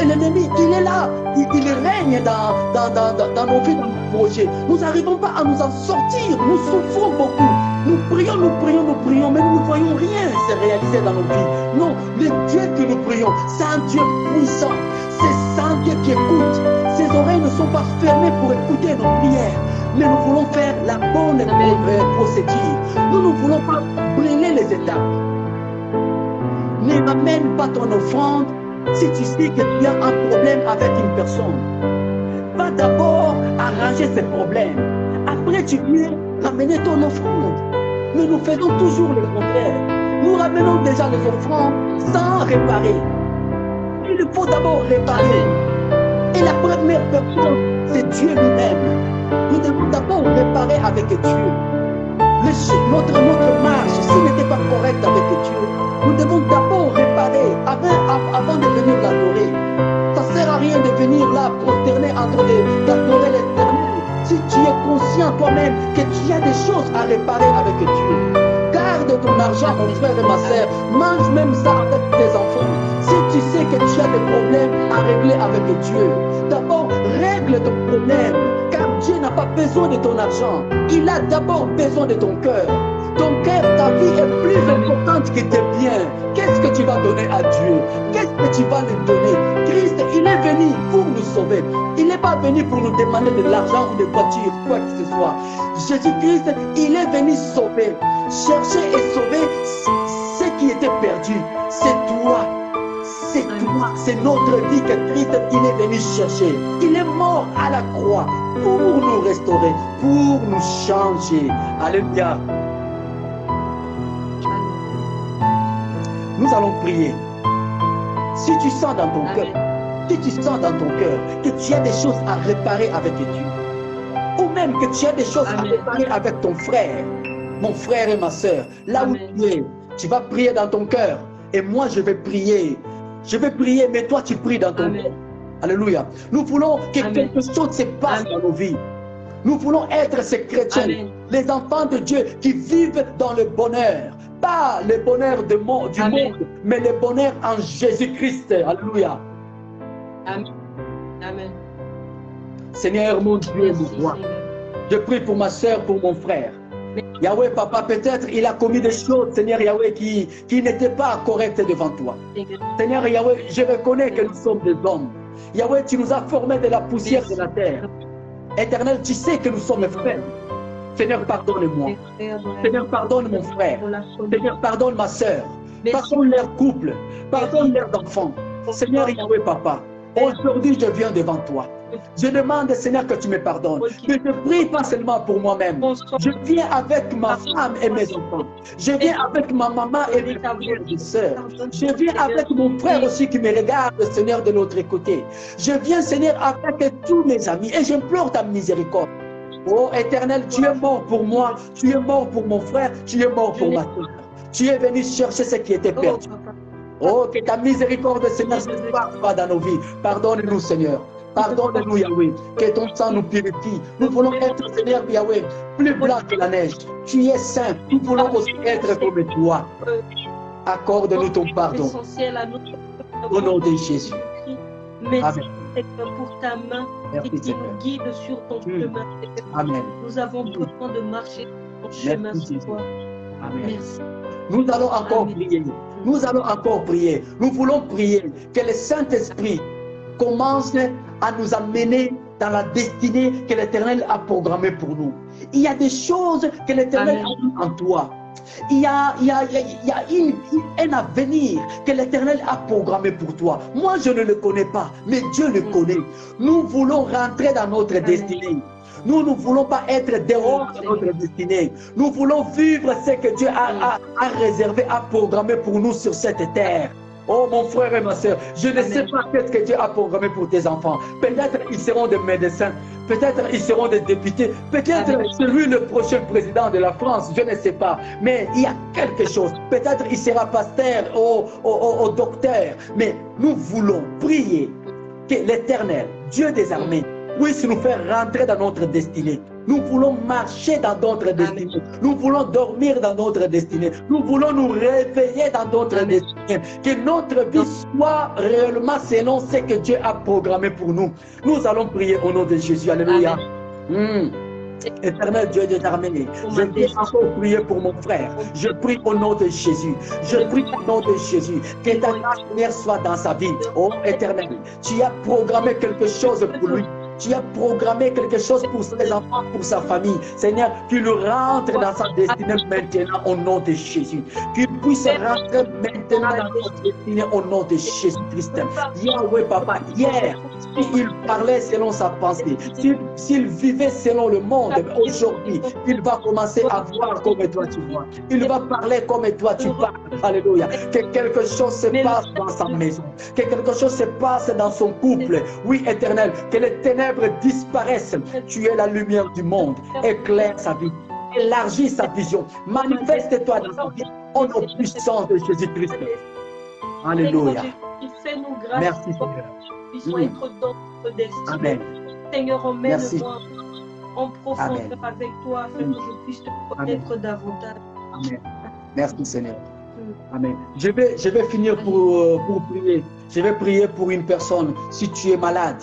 Speaker 1: Et l'ennemi, il est là, il règne dans nos vies, dans nos projets. Nous n'arrivons pas à nous en sortir, nous souffrons beaucoup. Nous prions, mais nous ne voyons rien se réaliser dans nos vies. Non, le Dieu que nous prions, c'est un Dieu puissant. C'est un Dieu qui écoute. Ses oreilles ne sont pas fermées pour écouter nos prières. Mais nous voulons faire la bonne procédure. Nous ne voulons pas brûler les étapes. Ne ramène pas ton offrande si tu sais que tu as un problème avec une personne. Va d'abord arranger ces problèmes. Après, tu viens ramener ton offrande. Mais nous faisons toujours le contraire. Nous ramenons déjà les offrandes sans réparer. Il faut d'abord réparer. Et la première personne, c'est Dieu lui-même. Nous devons d'abord réparer avec Dieu. Notre marche, s'il n'était pas correct avec Dieu, nous devons d'abord réparer avant de venir l'adorer. Ça ne sert à rien de venir là, prosterner en train d'adorer l'Éternel. Si tu es conscient toi-même que tu as des choses à réparer avec Dieu, garde ton argent, mon frère et ma soeur. Mange même ça avec tes enfants. Si tu sais que tu as des problèmes à régler avec Dieu, d'abord règle ton problème. Car Dieu n'a pas besoin de ton argent. Il a d'abord besoin de ton cœur. Ton cœur, ta vie est plus importante que tes biens. Qu'est-ce que tu vas donner à Dieu? Qu'est-ce que tu vas lui donner? Christ, il est venu pour nous sauver. Il n'est pas venu pour nous demander de l'argent ou des voitures, quoi que ce soit. Jésus-Christ, il est venu sauver. Chercher et sauver ce qui était perdu. C'est toi. C'est toi. C'est notre vie que Christ, il est venu chercher. Il est mort à la croix pour nous restaurer, pour nous changer. Alléluia. Nous allons prier. Si tu sens dans ton cœur, que tu as des choses à réparer avec Dieu, ou même que tu as des choses à réparer avec ton frère, mon frère et ma soeur, là où tu es, tu vas prier dans ton cœur, et moi je vais prier. Je vais prier, mais toi tu pries dans ton cœur. Alléluia. Nous voulons que quelque chose se passe dans nos vies. Nous voulons être ces chrétiens, les enfants de Dieu qui vivent dans le bonheur. Pas le bonheur du monde, mais le bonheur en Jésus-Christ. Alléluia.
Speaker 2: Amen. Amen.
Speaker 1: Seigneur, mon Dieu, mon roi, je prie pour ma soeur, pour mon frère. Yahweh, papa, peut-être il a commis des choses, Seigneur Yahweh, qui n'étaient pas correctes devant toi. Seigneur Yahweh, je reconnais que nous sommes des hommes. Yahweh, tu nous as formés de la poussière de la terre. Éternel, tu sais que nous sommes frères. Seigneur, pardonne-moi. Seigneur, pardonne mon frère. Seigneur, pardonne ma soeur. Pardonne leur couple. Pardonne leurs enfants. Seigneur Yahweh, papa, aujourd'hui je viens devant toi. Je demande, Seigneur, que tu me pardonnes. Je ne prie pas seulement pour moi-même. Je viens avec ma femme et mes enfants. Je viens avec ma maman et mes frères et sœurs. Je viens avec mon frère aussi qui me regarde, Seigneur, de l'autre côté. Je viens, Seigneur, avec tous mes amis et j'implore ta miséricorde. Oh Éternel, tu es mort pour moi, tu es mort pour mon frère, tu es mort pour ma soeur. Tu es venu chercher ce qui était perdu. Oh, que ta miséricorde, Seigneur, se fasse pas dans nos vies. Pardonne-nous, Seigneur. Pardonne-nous, Yahweh. Que ton sang nous purifie. Nous voulons être, Seigneur Yahweh, plus blanc que la neige. Tu es saint. Nous voulons aussi être comme toi. Accorde-nous ton pardon. Au nom de Jésus. Amen.
Speaker 2: Seigneur, pour ta main qui nous guide sur ton chemin.
Speaker 1: Amen.
Speaker 2: Nous avons besoin de marcher sur ton chemin sur toi.
Speaker 1: Amen.
Speaker 2: Merci.
Speaker 1: Nous allons encore prier. Nous allons encore prier. Nous voulons prier que le Saint-Esprit commence à nous amener dans la destinée que l'Éternel a programmée pour nous. Il y a des choses que l'Éternel a mis en toi. Il y a un avenir que l'Éternel a programmé pour toi. Moi, je ne le connais pas, mais Dieu le connaît. Nous voulons rentrer dans notre destinée. Nous ne voulons pas être dehors de notre destinée. Nous voulons vivre ce que Dieu a réservé, a programmé pour nous sur cette terre. Oh mon frère et ma soeur, je ne sais pas qu'est-ce que Dieu a programmé pour tes enfants. Peut-être ils seront des médecins, peut-être ils seront des députés, peut-être celui le prochain président de la France, je ne sais pas. Mais il y a quelque chose. Peut-être il sera pasteur ou docteur. Mais nous voulons prier que l'Éternel, Dieu des armées, puisse nous faire rentrer dans notre destinée. Nous voulons marcher dans notre destinée. Nous voulons dormir dans notre destinée. Nous voulons nous réveiller dans notre destinée. Que notre vie soit réellement selon ce que Dieu a programmé pour nous. Nous allons prier au nom de Jésus. Alléluia. Éternel Dieu des armées, je vais encore prier pour mon frère. Je prie au nom de Jésus. Je prie au nom de Jésus. Que ta lumière soit dans sa vie. Oh Éternel, tu as programmé quelque chose pour lui. Tu as programmé quelque chose pour ses enfants, pour sa famille. Seigneur, qu'il rentre dans sa destinée maintenant au nom de Jésus. Qu'il puisse rentrer maintenant dans sa destinée au nom de Jésus-Christ. Yahweh, Papa, hier, s'il parlait selon sa pensée, s'il vivait selon le monde, aujourd'hui, il va commencer à voir comme toi tu vois. Il va parler comme toi tu parles. Alléluia. Que quelque chose se passe dans sa maison. Que quelque chose se passe dans son couple. Oui, Éternel, que les ténèbres disparaissent. Tu es la lumière du monde. Éclaire sa vie. Élargis sa vision. Manifeste-toi dans sa vie. Au nom puissant de Jésus-Christ. Alléluia. Merci, Seigneur.
Speaker 2: Puissions être dans notre destinée.
Speaker 1: Amen.
Speaker 2: Seigneur, emmène-moi en profondeur avec toi afin que je puisse te connaître davantage.
Speaker 1: Amen. Merci, Seigneur. Amen. Je vais finir pour prier. Je vais prier pour une personne. Si tu es malade,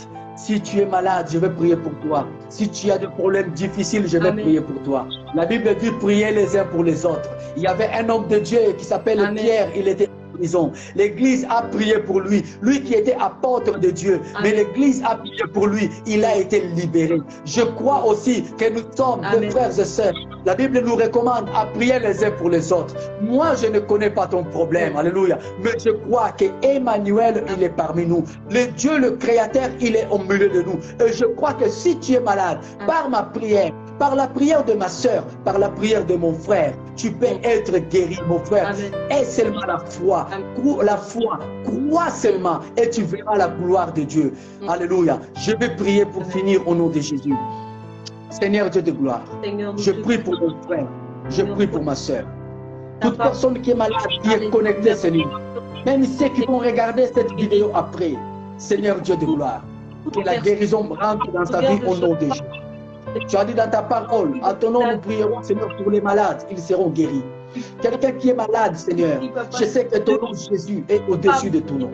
Speaker 1: je vais prier pour toi. Si tu as des problèmes difficiles, je vais prier pour toi. La Bible dit prier les uns pour les autres. Il y avait un homme de Dieu qui s'appelle Pierre. Il était en prison. L'Église a prié pour lui. Lui qui était apôtre de Dieu. Mais l'Église a prié pour lui. Il a été libéré. Je crois aussi que nous sommes des frères et sœurs. La Bible nous recommande à prier les uns pour les autres. Moi, je ne connais pas ton problème. Alléluia. Mais je crois que Emmanuel, il est parmi nous. Le Dieu, le Créateur, il est au milieu de nous. Et je crois que si tu es malade, par ma prière, par la prière de ma soeur, par la prière de mon frère, tu peux être guéri, mon frère. Et seulement la foi. La foi. Crois seulement et tu verras la gloire de Dieu. Alléluia. Je vais prier pour finir au nom de Jésus. Seigneur Dieu de gloire, je prie pour mon frère, je prie pour ma soeur. Toute personne qui est malade, qui est connectée, Seigneur. Même ceux qui vont regarder cette vidéo après, Seigneur Dieu de gloire, que la guérison rentre dans sa vie au nom de Jésus. Tu as dit dans ta parole, à ton nom nous prierons, Seigneur, pour les malades, ils seront guéris. Quelqu'un qui est malade, Seigneur, je sais que ton nom Jésus est au-dessus de ton nom.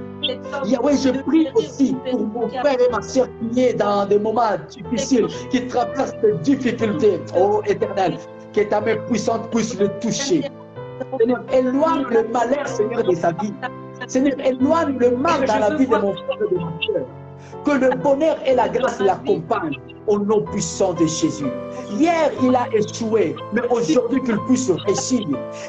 Speaker 1: Yahweh, je prie aussi pour mon frère et ma soeur qui est dans des moments difficiles, qui traversent des difficultés. Oh Éternel, que ta main puissante puisse le toucher. Seigneur, éloigne le malheur, Seigneur, de sa vie. Seigneur, éloigne le mal dans la vie de mon frère et de ma soeur. Que le bonheur et la grâce l'accompagnent au nom puissant de Jésus. Hier, il a échoué, mais aujourd'hui qu'il puisse réussir.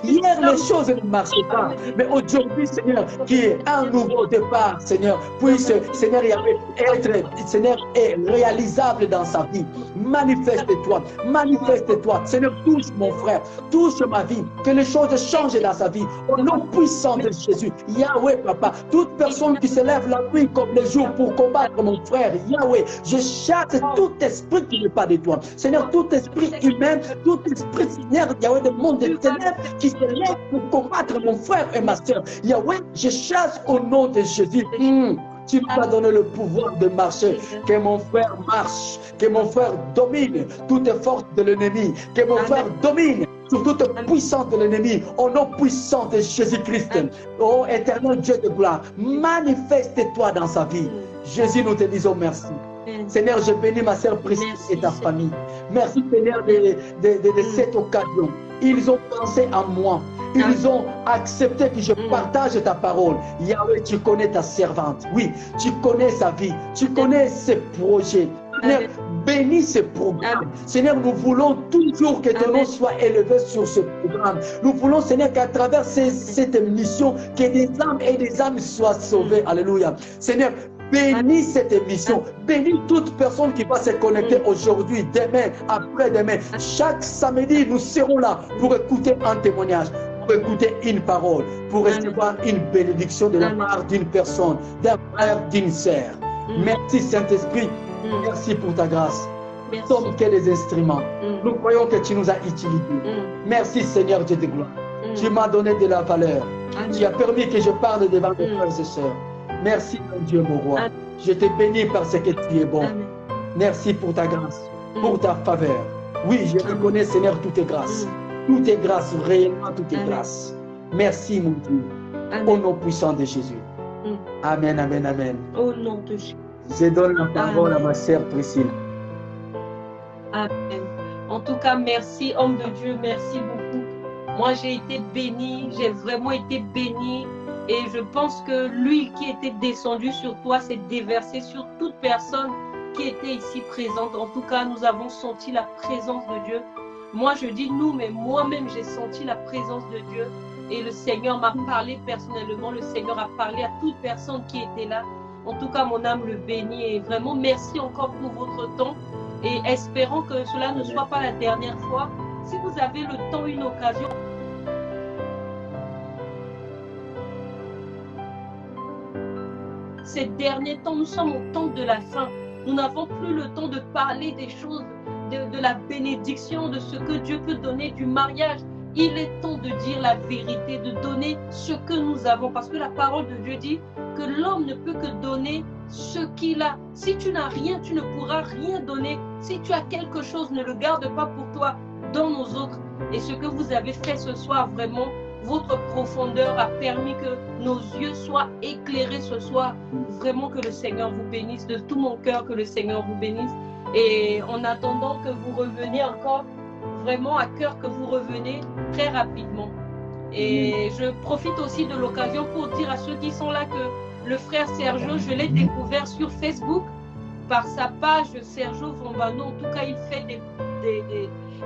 Speaker 1: Hier, les choses ne marchaient pas, mais aujourd'hui, Seigneur, qui est un nouveau départ, Seigneur, puisse, Seigneur, être, Seigneur, est réalisable dans sa vie. Manifeste-toi, manifeste-toi. Seigneur, touche mon frère, touche ma vie, que les choses changent dans sa vie. Au nom puissant de Jésus, Yahweh, Papa, toute personne qui se lève la nuit comme le jour pour combattre mon frère, Yahweh, je chasse tout esprit qui n'est pas de toi. Seigneur, tout esprit humain, tout esprit, Seigneur, Yahweh, du monde des ténèbres qui se lève pour combattre mon frère et ma soeur. Yahweh, je chasse au nom de Jésus. Tu m'as donné le pouvoir de marcher. Que mon frère marche, que mon frère domine toute force de l'ennemi, que mon frère domine sur toute puissance de l'ennemi, au nom puissant de Jésus-Christ. Oh éternel Dieu de gloire, manifeste-toi dans sa vie. Jésus, nous te disons merci. Seigneur, je bénis ma sœur Priscille et ta famille. Merci Seigneur de cette occasion. Ils ont pensé à moi. Ils ont accepté que je partage ta parole. Yahweh, tu connais ta servante. Oui, tu connais sa vie. Tu connais ses projets. Seigneur, bénis ce programme. Seigneur, nous voulons toujours que ton nom soit élevé sur ce programme. Nous voulons, Seigneur, qu'à travers cette mission, que des âmes et des âmes soient sauvées. Alléluia. Seigneur, bénis cette émission. Bénis toute personne qui va se connecter aujourd'hui, demain, après-demain. Chaque samedi, nous serons là pour écouter un témoignage, pour écouter une parole, pour recevoir une bénédiction de la part d'une personne, d'un frère, d'une sœur. Merci Saint-Esprit. Merci pour ta grâce. Nous sommes que des instruments. Nous croyons que tu nous as utilisés. Merci Seigneur Dieu de gloire. Tu m'as donné de la valeur. Tu as permis que je parle devant mes frères et sœurs. Merci mon Dieu, mon roi. Je te bénis parce que tu es bon. Merci pour ta grâce, pour ta faveur. Oui, je reconnais Seigneur toutes tes grâces. Toutes tes grâces, réellement toutes tes grâces. Merci mon Dieu. Au nom puissant de Jésus. Amen, amen, amen.
Speaker 2: Au nom de Jésus.
Speaker 1: Je donne la parole à ma sœur Priscille.
Speaker 2: Amen. En tout cas, merci, homme de Dieu, merci beaucoup. Moi, j'ai été bénie, j'ai vraiment été bénie. Et je pense que l'huile qui était descendue sur toi s'est déversée sur toute personne qui était ici présente. En tout cas, nous avons senti la présence de Dieu. Moi, je dis nous, mais moi-même, j'ai senti la présence de Dieu. Et le Seigneur m'a parlé personnellement. Le Seigneur a parlé à toute personne qui était là. En tout cas, mon âme le bénit. Et vraiment, merci encore pour votre temps. Et espérons que cela ne soit pas la dernière fois. Si vous avez le temps, une occasion, ces derniers temps, nous sommes au temps de la fin. Nous n'avons plus le temps de parler des choses, de la bénédiction, de ce que Dieu peut donner, du mariage. Il est temps de dire la vérité, de donner ce que nous avons. Parce que la parole de Dieu dit que l'homme ne peut que donner ce qu'il a. Si tu n'as rien, tu ne pourras rien donner. Si tu as quelque chose, ne le garde pas pour toi, donne aux autres. Et ce que vous avez fait ce soir, vraiment, votre profondeur a permis que nos yeux soient éclairés ce soir. Vraiment que le Seigneur vous bénisse, de tout mon cœur que le Seigneur vous bénisse. Et en attendant que vous reveniez encore, vraiment à cœur que vous revenez très rapidement. Et je profite aussi de l'occasion pour dire à ceux qui sont là que le frère Sergio, je l'ai découvert sur Facebook par sa page Sergio Vambano. En tout cas, il fait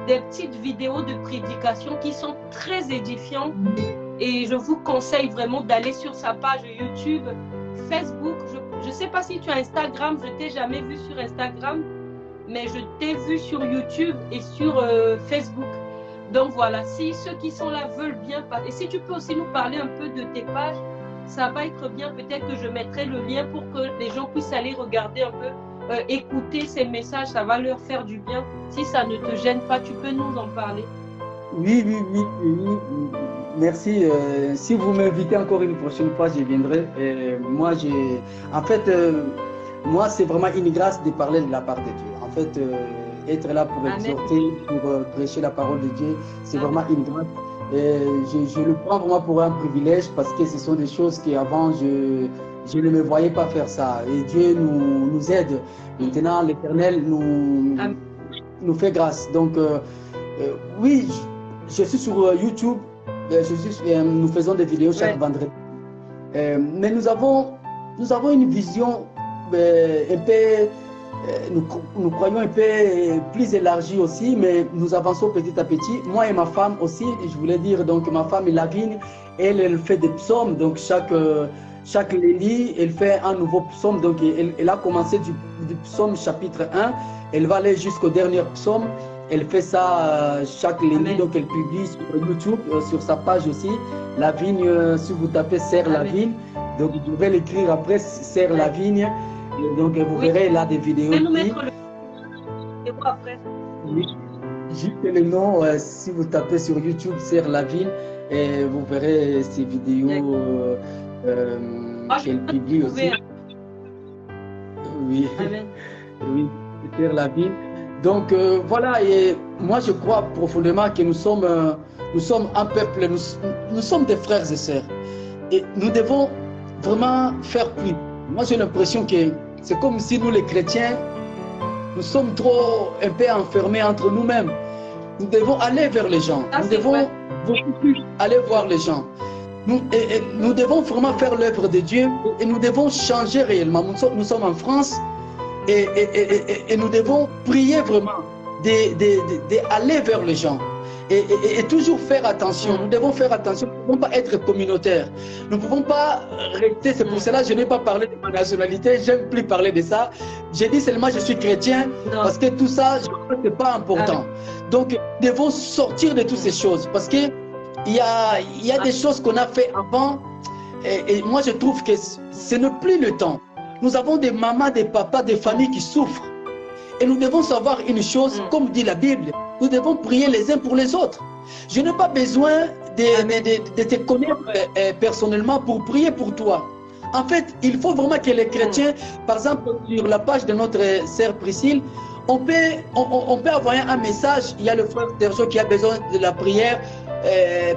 Speaker 2: des petites vidéos de prédication qui sont très édifiantes. Et je vous conseille vraiment d'aller sur sa page YouTube, Facebook. Je ne sais pas si tu as Instagram, je ne t'ai jamais vu sur Instagram, mais je t'ai vu sur YouTube et sur Facebook. Donc voilà, si ceux qui sont là veulent bien parler, et si tu peux aussi nous parler un peu de tes pages, ça va être bien. Peut-être que je mettrai le lien pour que les gens puissent aller regarder un peu, écouter ces messages, ça va leur faire du bien. Si ça ne te gêne pas, tu peux nous en parler.
Speaker 1: Oui. Merci. Si vous m'invitez encore une prochaine fois, je viendrai. Moi, moi, c'est vraiment une grâce de parler de la part de Dieu. En fait, être là pour exhorter, pour prêcher la parole de Dieu, c'est vraiment une grâce. Je le prends vraiment pour un privilège parce que ce sont des choses qu'avant, je ne me voyais pas faire ça. Et Dieu nous aide. Maintenant, l'Éternel nous fait grâce. Donc, oui, je suis sur YouTube. Nous faisons des vidéos chaque vendredi. Mais nous avons une vision un peu, nous croyons un peu plus élargie aussi, mais nous avançons petit à petit. Moi et ma femme aussi, je voulais dire, donc ma femme Lavigne, elle fait des psaumes, donc chaque lundi, elle fait un nouveau psaume. Donc elle a commencé du psaume chapitre 1, elle va aller jusqu'au dernier psaume. Elle fait ça chaque lundi, donc elle publie sur YouTube, sur sa page aussi. Lavigne, si vous tapez Sœur Lavigne, donc vous pouvez l'écrire après Sœur Lavigne. Donc vous verrez là des vidéos.
Speaker 2: Vous pouvez nous mettre le vidéo après.
Speaker 1: Oui, juste le nom, si vous tapez sur YouTube Sœur Lavigne, et vous verrez ces vidéos qu'elle publie aussi. Oui, oui, Sœur Lavigne. Donc voilà, et moi je crois profondément que nous sommes un peuple, nous sommes des frères et sœurs. Et nous devons vraiment faire plus. Moi j'ai l'impression que c'est comme si nous les chrétiens, nous sommes trop un peu enfermés entre nous-mêmes. Nous devons aller vers les gens. Nous devons beaucoup plus aller voir les gens. Nous devons vraiment faire l'œuvre de Dieu et nous devons changer réellement. Nous sommes en France et nous devons prier vraiment d'aller vers les gens. Et toujours faire attention. Nous devons faire attention. Nous ne pouvons pas être communautaires. Nous ne pouvons pas rester. C'est pour cela que je n'ai pas parlé de ma nationalité. Je n'aime plus parler de ça. J'ai dit seulement je suis chrétien parce que tout ça, je crois que ce n'est pas important. Donc, nous devons sortir de toutes ces choses parce qu'il y a des choses qu'on a fait avant et moi je trouve que ce n'est plus le temps. Nous avons des mamans, des papas, des familles qui souffrent. Et nous devons savoir une chose, comme dit la Bible, nous devons prier les uns pour les autres. Je n'ai pas besoin de te connaître personnellement pour prier pour toi. En fait, il faut vraiment que les chrétiens, par exemple, sur la page de notre sœur Priscille, on peut envoyer un message. Il y a le frère Sergio qui a besoin de la prière.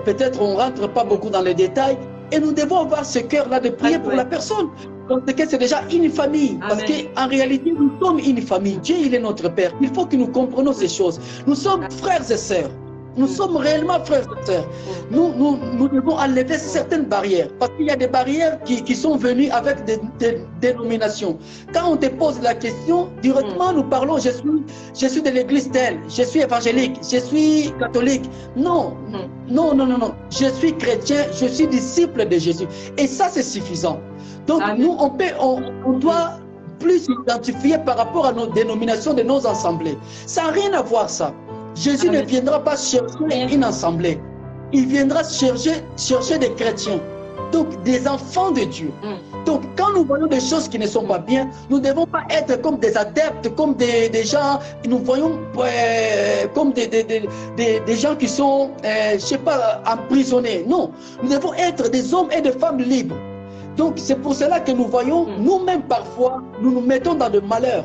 Speaker 1: Peut-être on ne rentre pas beaucoup dans les détails. Et nous devons avoir ce cœur-là de prier pour la personne. Parce que c'est déjà une famille. Parce qu'en réalité, nous sommes une famille. Dieu, il est notre Père. Il faut que nous comprenions ces choses. Nous sommes frères et sœurs. Nous sommes réellement frères et sœurs. Nous devons enlever certaines barrières. Parce qu'il y a des barrières qui sont venues avec des dénominations. Quand on te pose la question, directement nous parlons, je suis de l'église telle, je suis évangélique, je suis catholique. Non, non, non, non, non. Je suis chrétien, je suis disciple de Jésus. Et ça, c'est suffisant. Donc, nous, on doit plus s'identifier par rapport à nos dénominations de nos assemblées. Ça n'a rien à voir, ça. Jésus ne viendra pas chercher une assemblée. Il viendra chercher des chrétiens. Donc, des enfants de Dieu. Donc, quand nous voyons des choses qui ne sont pas bien, nous ne devons pas être comme des adeptes, comme des gens, nous voyons comme des gens qui sont, je ne sais pas, emprisonnés. Non, nous devons être des hommes et des femmes libres. Donc, c'est pour cela que nous voyons, nous-mêmes parfois, nous nous mettons dans le malheur.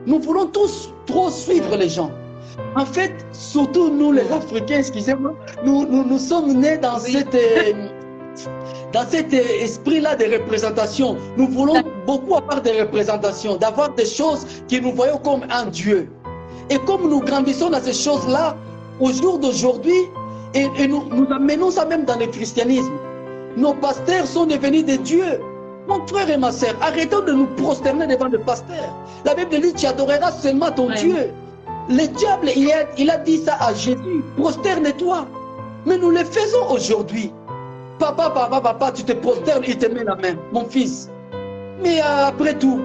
Speaker 1: Nous voulons tous trop suivre les gens. En fait, surtout nous les Africains, excusez-moi, nous sommes nés dans cet esprit-là de représentation. Nous voulons beaucoup avoir des représentations, d'avoir des choses que nous voyons comme un Dieu. Et comme nous grandissons dans ces choses-là, au jour d'aujourd'hui, et nous amenons ça même dans le christianisme. Nos pasteurs sont devenus des dieux. Mon frère et ma sœur, arrêtons de nous prosterner devant le pasteur. La Bible dit, tu adoreras seulement ton Dieu. Le diable, il a dit ça à Jésus, prosterne-toi. Mais nous le faisons aujourd'hui. Papa, tu te prosternes, il te met la main, mon fils. Mais après tout,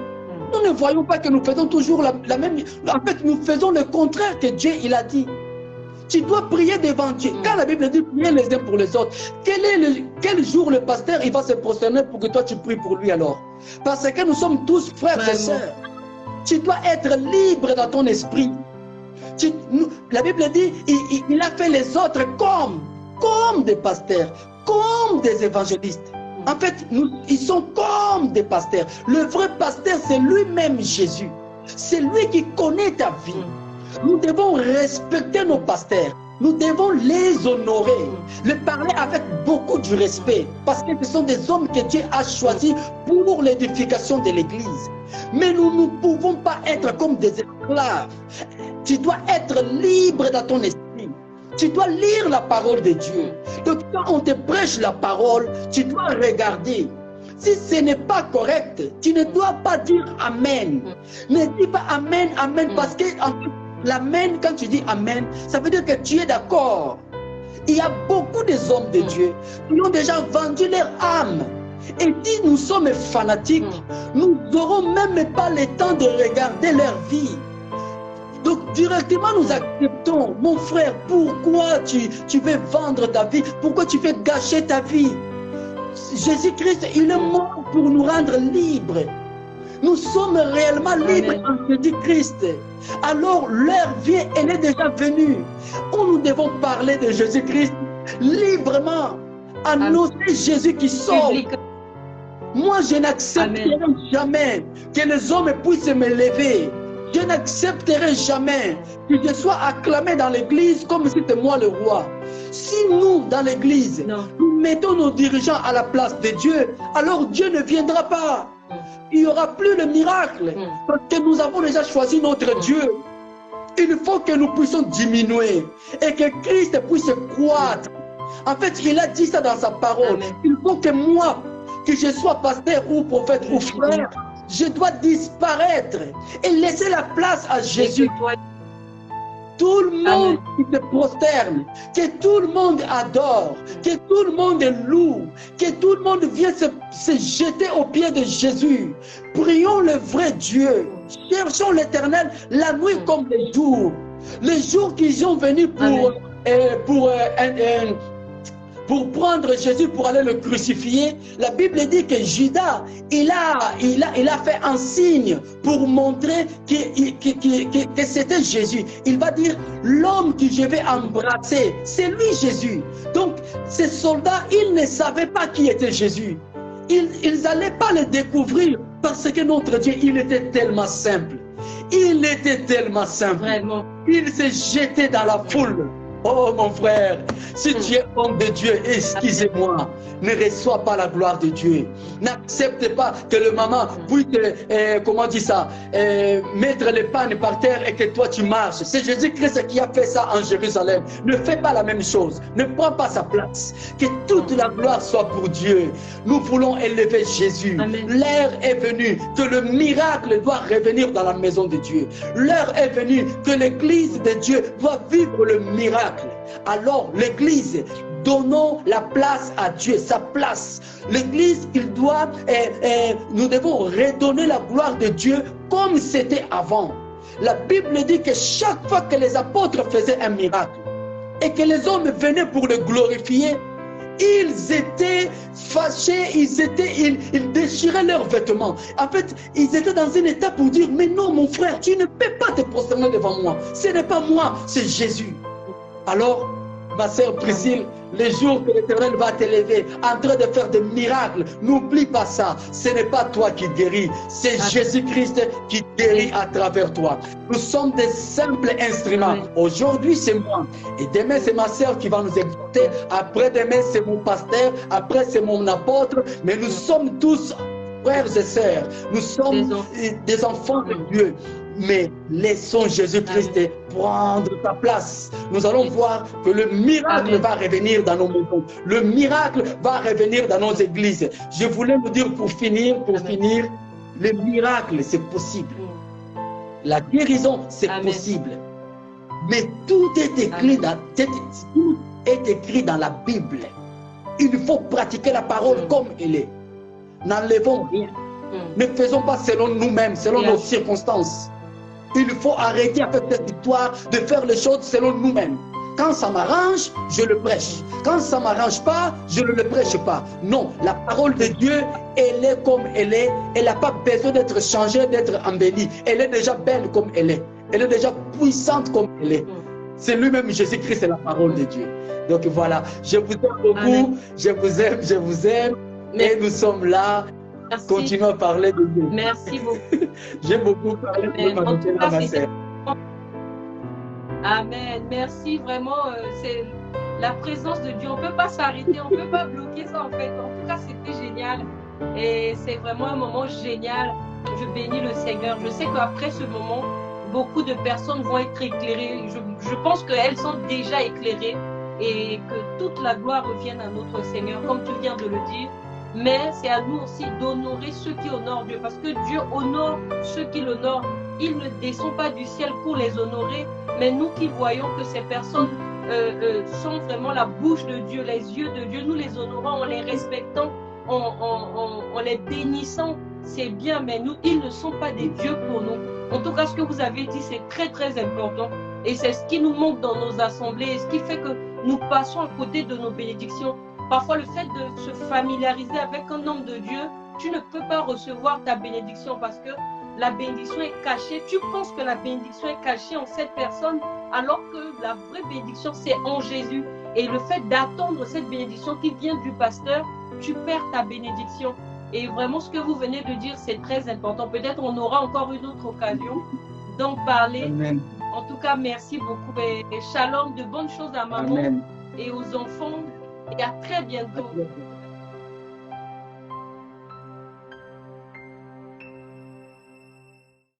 Speaker 1: nous ne voyons pas que nous faisons toujours la même... En fait, nous faisons le contraire que Dieu, il a dit. Tu dois prier devant Dieu. Quand la Bible dit prier les uns pour les autres, quel jour le pasteur il va se prosterner pour que toi tu pries pour lui alors? Parce que nous sommes tous frères et sœurs. Tu dois être libre dans ton esprit. La Bible dit il a fait les autres comme des pasteurs, comme des évangélistes. En fait, ils sont comme des pasteurs. Le vrai pasteur, c'est lui-même Jésus. C'est lui qui connaît ta vie. Nous devons respecter nos pasteurs. Nous devons les honorer, les parler avec beaucoup de respect, parce que ce sont des hommes que Dieu a choisis pour l'édification de l'Église. Mais nous ne pouvons pas être comme des esclaves. Tu dois être libre dans ton esprit. Tu dois lire la parole de Dieu. Donc quand on te prêche la parole, tu dois regarder. Si ce n'est pas correct, tu ne dois pas dire Amen. Ne dis pas Amen, Amen, parce que l'Amen, quand tu dis Amen, ça veut dire que tu es d'accord. Il y a beaucoup d'hommes de Dieu qui ont déjà vendu leur âme. Et si nous sommes fanatiques, nous n'aurons même pas le temps de regarder leur vie. Donc directement nous acceptons, mon frère, pourquoi tu veux vendre ta vie? Pourquoi tu veux gâcher ta vie? Jésus-Christ, il est mort pour nous rendre libres. Nous sommes réellement libres en Jésus-Christ. Alors l'heure vient, elle est déjà venue. Où nous devons parler de Jésus-Christ librement, annoncer Jésus qui sauve. Moi, je n'accepterai jamais que les hommes puissent me lever. Je n'accepterai jamais que je sois acclamé dans l'église comme si c'était moi le roi. Si nous, dans l'église, nous mettons nos dirigeants à la place de Dieu, alors Dieu ne viendra pas. il n'y aura plus de miracle. Parce que nous avons déjà choisi notre Dieu. Il faut que nous puissions diminuer et que Christ puisse croître. En fait, il a dit ça dans sa parole.
Speaker 2: Amen.
Speaker 1: Il faut que moi, que je sois pasteur ou prophète ou frère, je dois disparaître et laisser la place à Jésus. Tout le monde qui se prosterne, que tout le monde adore, que tout le monde loue, que tout le monde vienne se jeter aux pieds de Jésus. Prions le vrai Dieu. Cherchons l'Éternel la nuit comme le jour. Les jours qui sont venus pour prendre Jésus pour aller le crucifier, la Bible dit que Judas, il a fait un signe pour montrer que c'était Jésus. Il va dire, l'homme que je vais embrasser, c'est lui Jésus. Donc, ces soldats, ils ne savaient pas qui était Jésus. Ils n'allaient pas le découvrir parce que notre Dieu, il était tellement simple. Il était tellement simple.
Speaker 2: Vraiment.
Speaker 1: Il s'est jeté dans la foule. Oh mon frère, si tu es homme de Dieu, excusez-moi, ne reçois pas la gloire de Dieu. N'accepte pas que le maman puisse, mettre les pannes par terre et que toi tu marches. C'est Jésus-Christ qui a fait ça en Jérusalem. Ne fais pas la même chose. Ne prends pas sa place. Que toute la gloire soit pour Dieu. Nous voulons élever Jésus. L'heure est venue que le miracle doit revenir dans la maison de Dieu. L'heure est venue que l'église de Dieu doit vivre le miracle. Alors l'église, donnons la place à Dieu, sa place. L'église, nous devons redonner la gloire de Dieu comme c'était avant. La Bible dit que chaque fois que les apôtres faisaient un miracle et que les hommes venaient pour le glorifier, ils étaient fâchés, ils déchiraient leurs vêtements. En fait, ils étaient dans un état pour dire, mais non mon frère, tu ne peux pas te prosterner devant moi. Ce n'est pas moi, c'est Jésus. Alors, ma sœur Priscille, les jours que l'Éternel va t'élever en train de faire des miracles, n'oublie pas ça. Ce n'est pas toi qui guéris, c'est Jésus-Christ qui guérit à travers toi. Nous sommes des simples instruments. Aujourd'hui, c'est moi. Et demain, c'est ma sœur qui va nous exhorter. Après-demain, c'est mon pasteur. Après, c'est mon apôtre. Mais nous sommes tous frères et sœurs. Nous sommes des enfants de Dieu. Mais laissons Jésus-Christ prendre sa place. Nous allons voir que le miracle va revenir dans nos maisons. Le miracle va revenir dans nos églises. Je voulais vous dire pour finir, le miracle, c'est possible. La guérison, c'est possible. Mais tout est écrit dans la Bible. Il faut pratiquer la parole comme elle est. N'enlevons rien. Ne faisons pas selon nous-mêmes, selon nos circonstances. Il faut arrêter avec cette histoire de faire les choses selon nous-mêmes. Quand ça m'arrange, je le prêche. Quand ça ne m'arrange pas, je ne le prêche pas. Non, la parole de Dieu, elle est comme elle est. Elle n'a pas besoin d'être changée, d'être embellie. Elle est déjà belle comme elle est. Elle est déjà puissante comme elle est. C'est lui-même, Jésus-Christ, c'est la parole de Dieu. Donc voilà, je vous aime beaucoup. Je vous aime. Et nous sommes là.
Speaker 2: Merci.
Speaker 1: Continuons à parler de Dieu.
Speaker 2: Merci beaucoup.
Speaker 1: J'ai beaucoup parlé de ma sœur.
Speaker 2: Amen. Merci vraiment. C'est la présence de Dieu. On ne peut pas s'arrêter, on ne peut pas bloquer ça en fait. En tout cas, c'était génial. Et c'est vraiment un moment génial. Je bénis le Seigneur. Je sais qu'après ce moment, beaucoup de personnes vont être éclairées. Je pense qu'elles sont déjà éclairées et que toute la gloire revienne à notre Seigneur, comme tu viens de le dire. Mais c'est à nous aussi d'honorer ceux qui honorent Dieu. Parce que Dieu honore ceux qui l'honorent. Il ne descend pas du ciel pour les honorer. Mais nous qui voyons que ces personnes sont vraiment la bouche de Dieu, les yeux de Dieu, nous les honorons en les respectant, en les bénissant. C'est bien, mais nous, ils ne sont pas des dieux pour nous. En tout cas, ce que vous avez dit, c'est très, très important. Et c'est ce qui nous manque dans nos assemblées. Et ce qui fait que nous passons à côté de nos bénédictions. Parfois, le fait de se familiariser avec un homme de Dieu, tu ne peux pas recevoir ta bénédiction parce que la bénédiction est cachée. Tu penses que la bénédiction est cachée en cette personne alors que la vraie bénédiction, c'est en Jésus. Et le fait d'attendre cette bénédiction qui vient du pasteur, tu perds ta bénédiction. Et vraiment, ce que vous venez de dire, c'est très important. Peut-être on aura encore une autre occasion d'en parler.
Speaker 1: Amen.
Speaker 2: En tout cas, merci beaucoup. Et shalom, de bonnes choses à maman et aux enfants. Et à très bientôt.